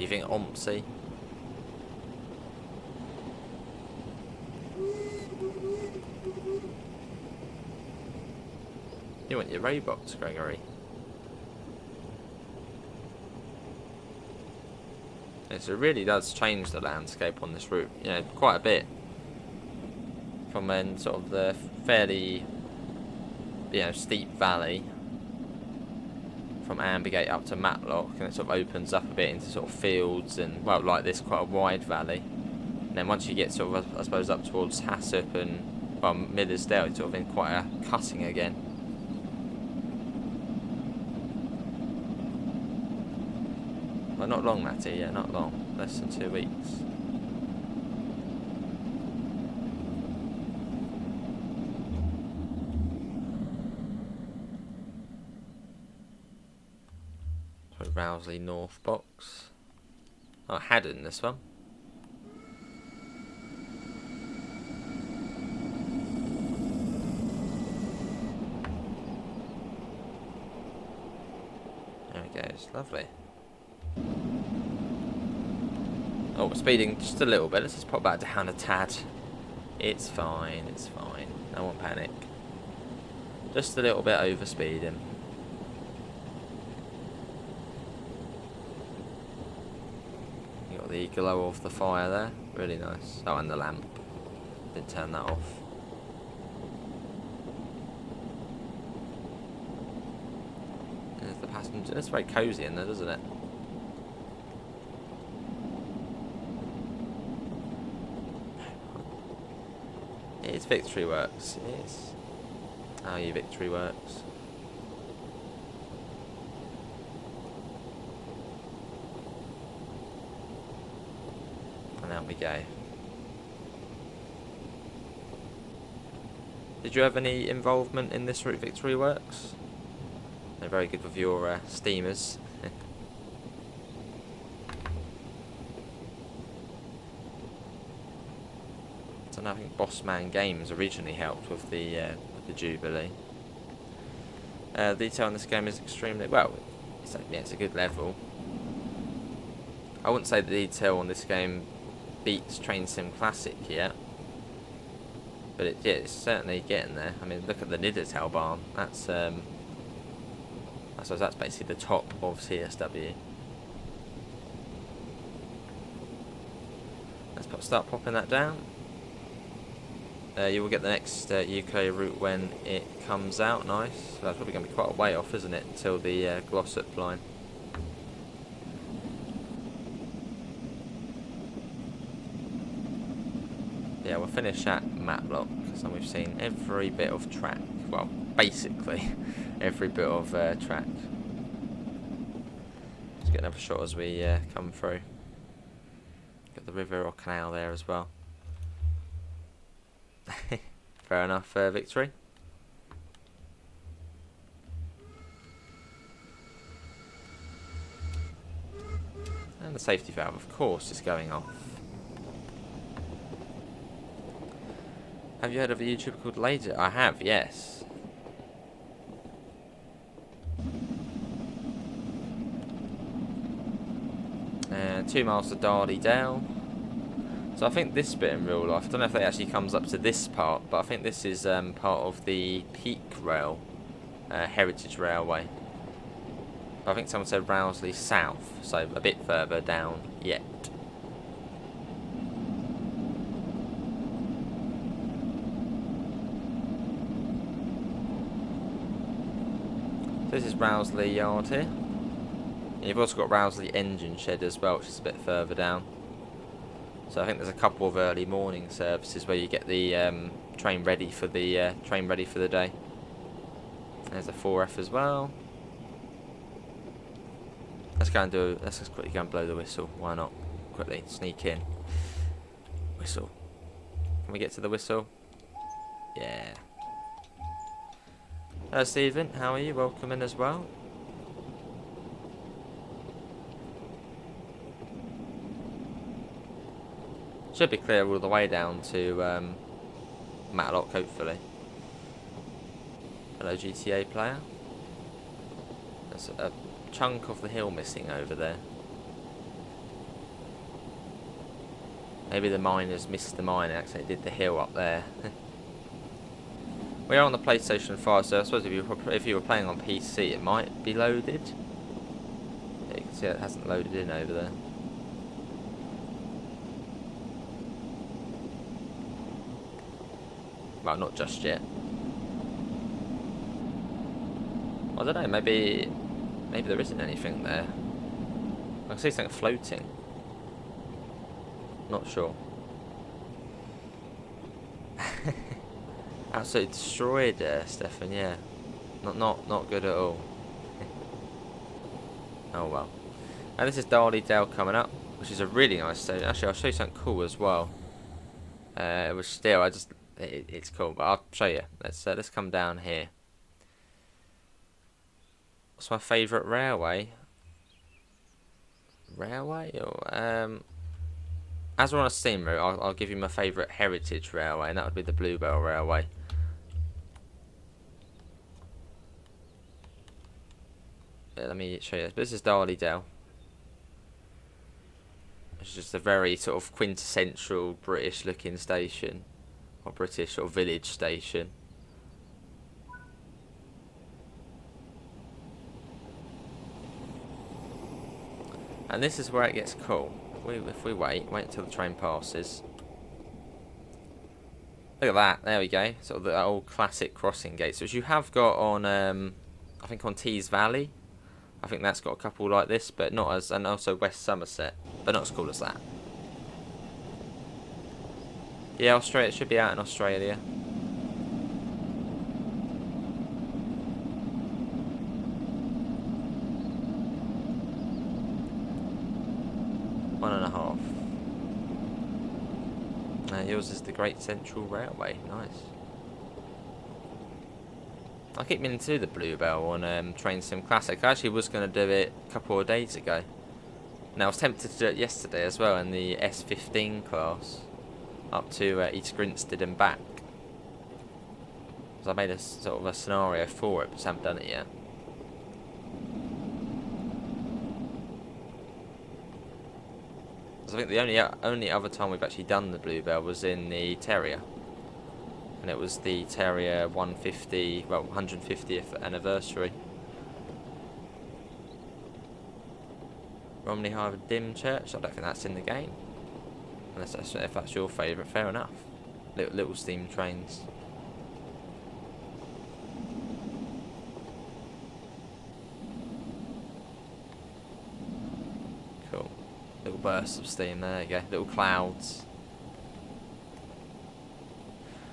You think Ompsy? You want your robots, Gregory? Yes, it really does change the landscape on this route, you know, quite a bit. From then sort of the fairly, you know, steep valley from Ambergate up to Matlock, and it sort of opens up a bit into sort of fields and, well, like this, quite a wide valley. And then once you get sort of, I suppose, up towards Hassop and, well, Millersdale, it's sort of in quite a cutting again. Well, not long, Matty, yeah, not long. Less than 2 weeks. So Rowsley North box. Oh, Haddon, this one. There we go, it's lovely. Oh, we're speeding just a little bit. Let's just pop that down a tad. It's fine, it's fine. No one panic. Just a little bit over speeding. You got the glow of the fire there. Really nice. Oh, and the lamp. Didn't turn that off. There's the passenger. It's very cosy in there, doesn't it? It's Victory Works. It is. How are you, Victory Works? And out we go. Did you have any involvement in this route, Victory Works? They're very good with your steamers. And I think Bossman Games originally helped with the Jubilee. The detail in this game is extremely well. It's a good level. I wouldn't say the detail on this game beats Train Sim Classic yet, but it's certainly getting there. I mean, look at the Nidatal barn. That's I suppose that's basically the top of CSW. Let's start popping that down. You will get the next UK route when it comes out. Nice. So that's probably going to be quite a way off, isn't it, until the Glossop line. Yeah, we'll finish at Matlock, so we've seen every bit of track. Well, basically every bit of track. Let's get another shot as we come through. Got the river or canal there as well. Fair enough, Victory. And the safety valve, of course, is going off. Have you heard of a YouTuber called Laser? I have, yes. 2 miles to Darley Dale. So I think this bit in real life, I don't know if it actually comes up to this part, but I think this is part of the Peak Rail, Heritage Railway. I think someone said Rowsley South, so a bit further down yet. This is Rowsley Yard here. And you've also got Rowsley Engine Shed as well, which is a bit further down. So I think there's a couple of early morning services where you get the train ready for the day. There's a 4F as well. Let's just quickly go and blow the whistle. Why not? Quickly sneak in. Whistle. Can we get to the whistle? Yeah. Hello Stephen, how are you? Welcome in as well. Should be clear all the way down to Matlock, hopefully. Hello GTA player. There's a chunk of the hill missing over there. Maybe the miners missed the mine and accidentally did the hill up there. We are on the PlayStation 5, so I suppose if you were playing on PC, it might be loaded. Yeah, you can see it hasn't loaded in over there. Well, not just yet. I don't know. Maybe there isn't anything there. I can see something floating. Not sure. Absolutely destroyed there, Stefan. Yeah, not good at all. Oh well. And this is Darley Dale coming up, which is a really nice station. Actually, I'll show you something cool as well. Which still, it's cool, but I'll show you. Let's come down here. What's my favourite railway? As we're on a steam route, I'll give you my favourite heritage railway, and that would be the Bluebell Railway. Let me show you this. This is Darley Dale. It's just a very sort of quintessential British looking station, or British sort of village station. And this is where it gets cool. If we wait until the train passes. Look at that, there we go. Sort of the old classic crossing gates, which you have got on, I think on Tees Valley. I think that's got a couple like this, but not as, and also West Somerset, but not as cool as that. Yeah, Australia, it should be out in Australia. One and a half. Yours is the Great Central Railway. Nice. I keep meaning to do the Bluebell on Train Sim Classic. I actually was going to do it a couple of days ago. And I was tempted to do it yesterday as well in the S15 class. Up to East Grinstead and back. Because I made a sort of a scenario for it, but just haven't done it yet. I think the only other time we've actually done the Bluebell was in the Terrier, and it was the Terrier 150th anniversary. Romney Hive Dymchurch. I don't think that's in the game, unless if that's your favourite. Fair enough. Little steam trains. Little bursts of steam, there you go, little clouds.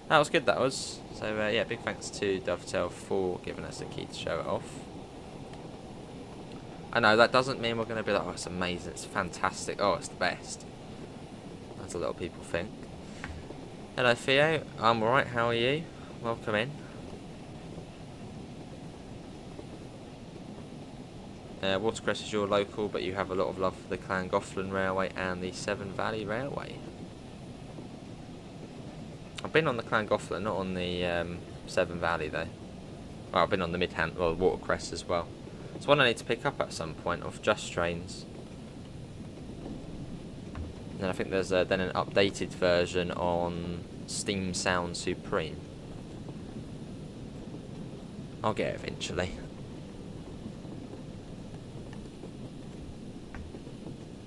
That was good, that was. So yeah, big thanks to Dovetail for giving us the key to show it off. I know that doesn't mean we're going to be like, oh, it's amazing, it's fantastic, oh, it's the best. As a lot of people think. Hello Theo, I'm alright, how are you? Welcome in. Watercress is your local, but you have a lot of love for the Llangollen Railway and the Severn Valley Railway. I've been on the Llangollen, not on the Severn Valley though. Well, I've been on the Watercress as well. It's one I need to pick up at some point off Just Trains. And I think there's then an updated version on Steam Sound Supreme. I'll get it eventually.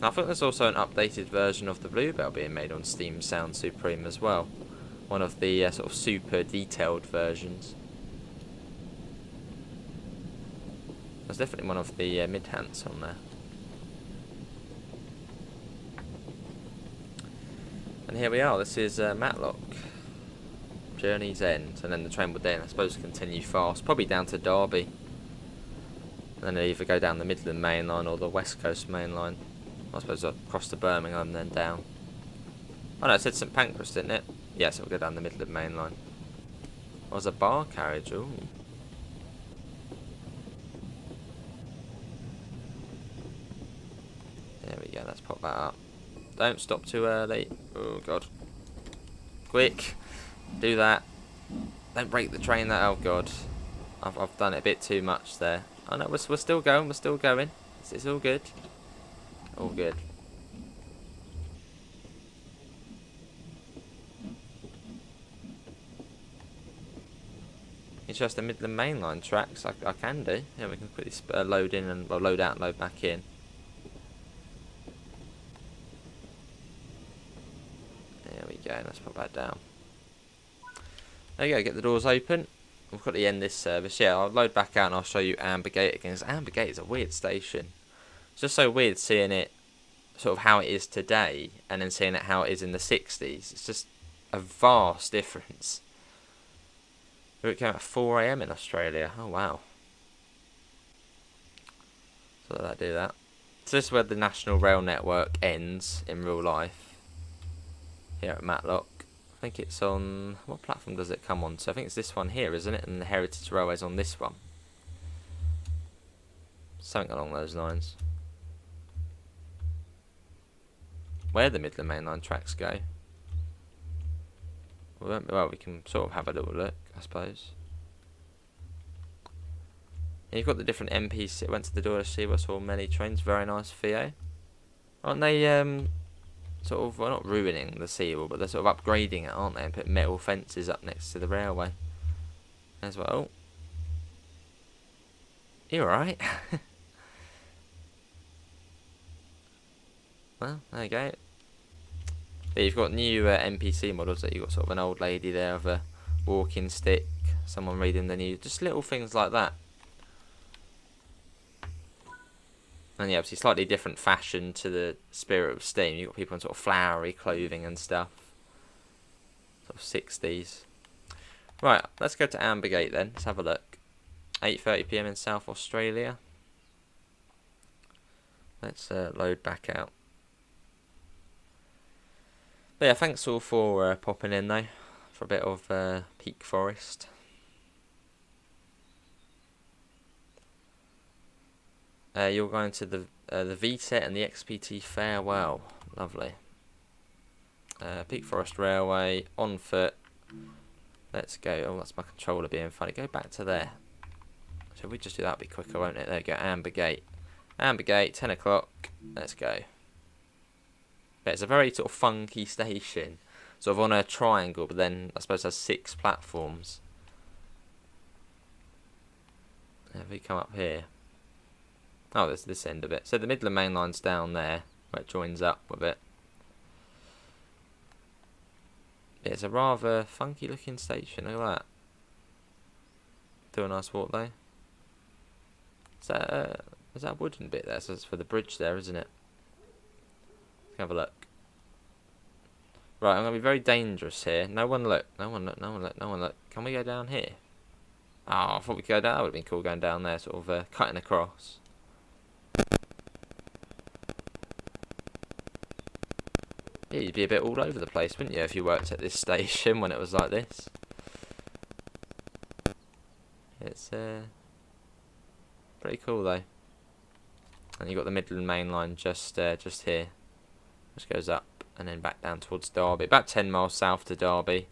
I think there's also an updated version of the Bluebell being made on Steam Sound Supreme as well. One of the sort of super detailed versions. There's definitely one of the mid-hants on there. And here we are, this is Matlock. Journey's End, and then the train will then, I suppose, continue fast, probably down to Derby. And then it'll either go down the Midland Main Line or the West Coast Main Line. I suppose across to Birmingham, then down. Oh no, it said St Pancras, didn't it? Yes, it will go down the Midland Main Line. Oh, there's a bar carriage, ooh. There we go, let's pop that up. Don't stop too early. Oh god. Quick, do that. Don't break the train, oh god. I've done it a bit too much there. Oh no, we're still going, we're still going. It's all good. All good. It's just the Midland Main Line tracks. I can do. Yeah, we can quickly load in and load out and load back in. There we go. Let's put that down. There you go. Get the doors open. We've got to end this service. Yeah, I'll load back out and I'll show you Ambergate again. Because Ambergate is a weird station. It's just so weird seeing it sort of how it is today and then seeing it how it is in the 60s. It's just a vast difference. It came at 4 AM in Australia. Oh wow. So let that do that. So this is where the National Rail Network ends in real life. Here at Matlock. I think it's on... what platform does it come on? So I think it's this one here, isn't it? And the Heritage Railway's on this one. Something along those lines. Where the Midland Main Line tracks go. Well, we can sort of have a little look, I suppose. And you've got the different MPs. Went to the door to see what saw many trains. Very nice, Theo. Aren't they sort of, well, not ruining the seawall, but they're sort of upgrading it, aren't they? And put metal fences up next to the railway as well. Oh. You alright? Well, there you go. But you've got new NPC models that you've got sort of an old lady there with a walking stick, someone reading the news, just little things like that. And yeah, obviously slightly different fashion to the Spirit of Steam. You've got people in sort of flowery clothing and stuff. Sort of 60s. Right, let's go to Ambergate then. Let's have a look. 8:30 PM in South Australia. Let's load back out. But yeah, thanks all for popping in though, for a bit of Peak Forest. You're going to the VTEC and the XPT Farewell. Lovely. Peak Forest Railway, on foot. Let's go. Oh, that's my controller being funny. Go back to there. So if we just do that, it'll be quicker, won't it? There we go, Ambergate. Ambergate, 10 o'clock. Let's go. But it's a very sort of funky station. Sort of on a triangle, but then I suppose has 6 platforms. If we come up here. Oh, there's this end of it. So the Midland Main Line's down there, where it joins up with it. It's a rather funky looking station, look at that. Do a nice walk though. Is that a wooden bit there? So it's for the bridge there, isn't it? Let's have a look. Right, I'm going to be very dangerous here. No one look, no one look, no one look, no one look. Can we go down here? Oh, I thought we could go down. That would have been cool going down there, sort of cutting across. Yeah, you'd be a bit all over the place, wouldn't you, if you worked at this station when it was like this? It's pretty cool though. And you've got the Midland Main Line just here, which goes up and then back down towards Derby. About 10 miles south to Derby.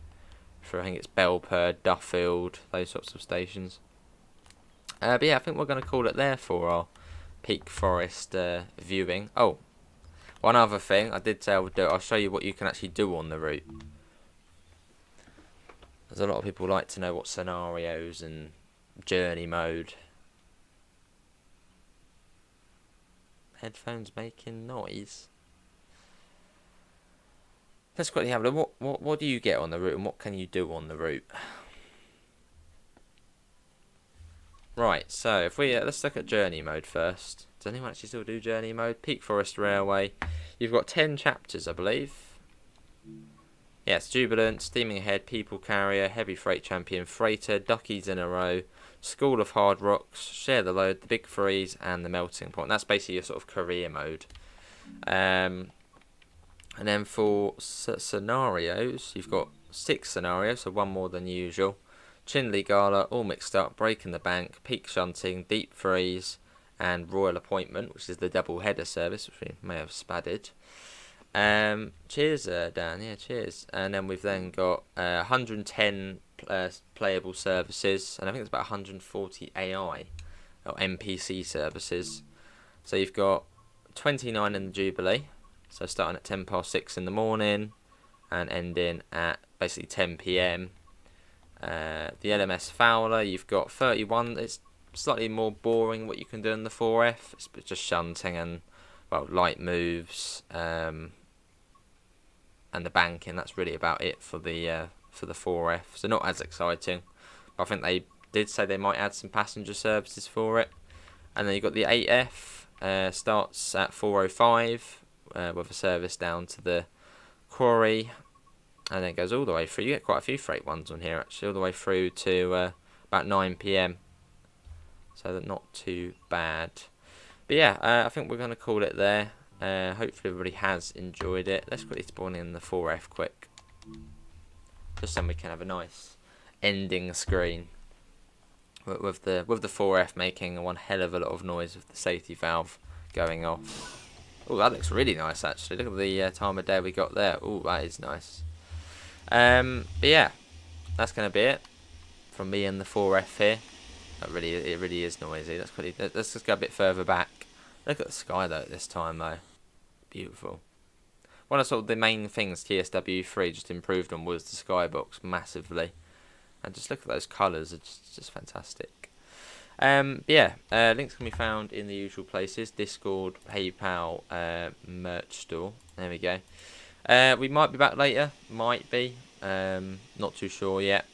For I think it's Belper, Duffield, those sorts of stations. But yeah, I think we're going to call it there for our Peak Forest viewing. Oh, one other thing I did say I would do. I'll show you what you can actually do on the route. There's a lot of people like to know what scenarios and journey mode. Headphones making noise. Let's quickly have a look. What do you get on the route and what can you do on the route? Right, so if we let's look at journey mode first. Does anyone actually still do journey mode? Peak Forest Railway. You've got 10 chapters, I believe. Yes, Jubilant, Steaming Ahead, People Carrier, Heavy Freight Champion, Freighter, Duckies in a Row, School of Hard Rocks, Share the Load, The Big Freeze, and The Melting Point. That's basically your sort of career mode. And then for scenarios, you've got 6 scenarios, so one more than usual. Chinley Gala, All Mixed Up, Breaking the Bank, Peak Shunting, Deep Freeze, and Royal Appointment, which is the double header service, which we may have spadded. Cheers, Dan. Yeah, cheers. And then we've then got 110 playable services, and I think it's about 140 AI or NPC services. So you've got 29 in the Jubilee, so starting at 10 past 6 in the morning and ending at basically 10 PM. The LMS Fowler, you've got 31. It's slightly more boring what you can do in the 4F. It's just shunting and, well, light moves, and the banking. That's really about it for the 4F. So not as exciting. But I think they did say they might add some passenger services for it. And then you've got the 8F, starts at 405 with a service down to the Quarry, and then it goes all the way through. You get quite a few freight ones on here actually, all the way through to about 9 PM. So they're not too bad. But yeah, I think we're going to call it there. Hopefully everybody has enjoyed it. Let's quickly spawn in the 4F quick, just so we can have a nice ending screen with the 4F making one hell of a lot of noise with the safety valve going off. Oh, that looks really nice actually. Look at the time of day we got there. Oh, that is nice. But yeah, that's going to be it from me and the 4F here. It really is noisy. Let's just go a bit further back. Look at the sky though at this time though. Beautiful. One of sort of the main things TSW3 just improved on was the skybox massively. And just look at those colours, it's just fantastic. Yeah, links can be found in the usual places: Discord, PayPal, merch store. There we go. We might be back later, might be. Not too sure yet.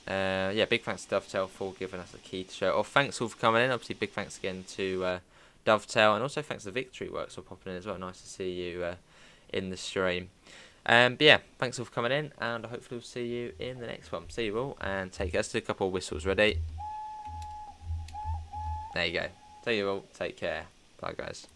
Yeah, big thanks to Dovetail for giving us a key to show off. Thanks all for coming in. Obviously, big thanks again to Dovetail, and also thanks to Victory Works for popping in as well. Nice to see you in the stream. But yeah, thanks all for coming in, and hopefully we'll see you in the next one. See you all, and take care. Let's do a couple of whistles. Ready? There you go. See you all. Take care. Bye, guys.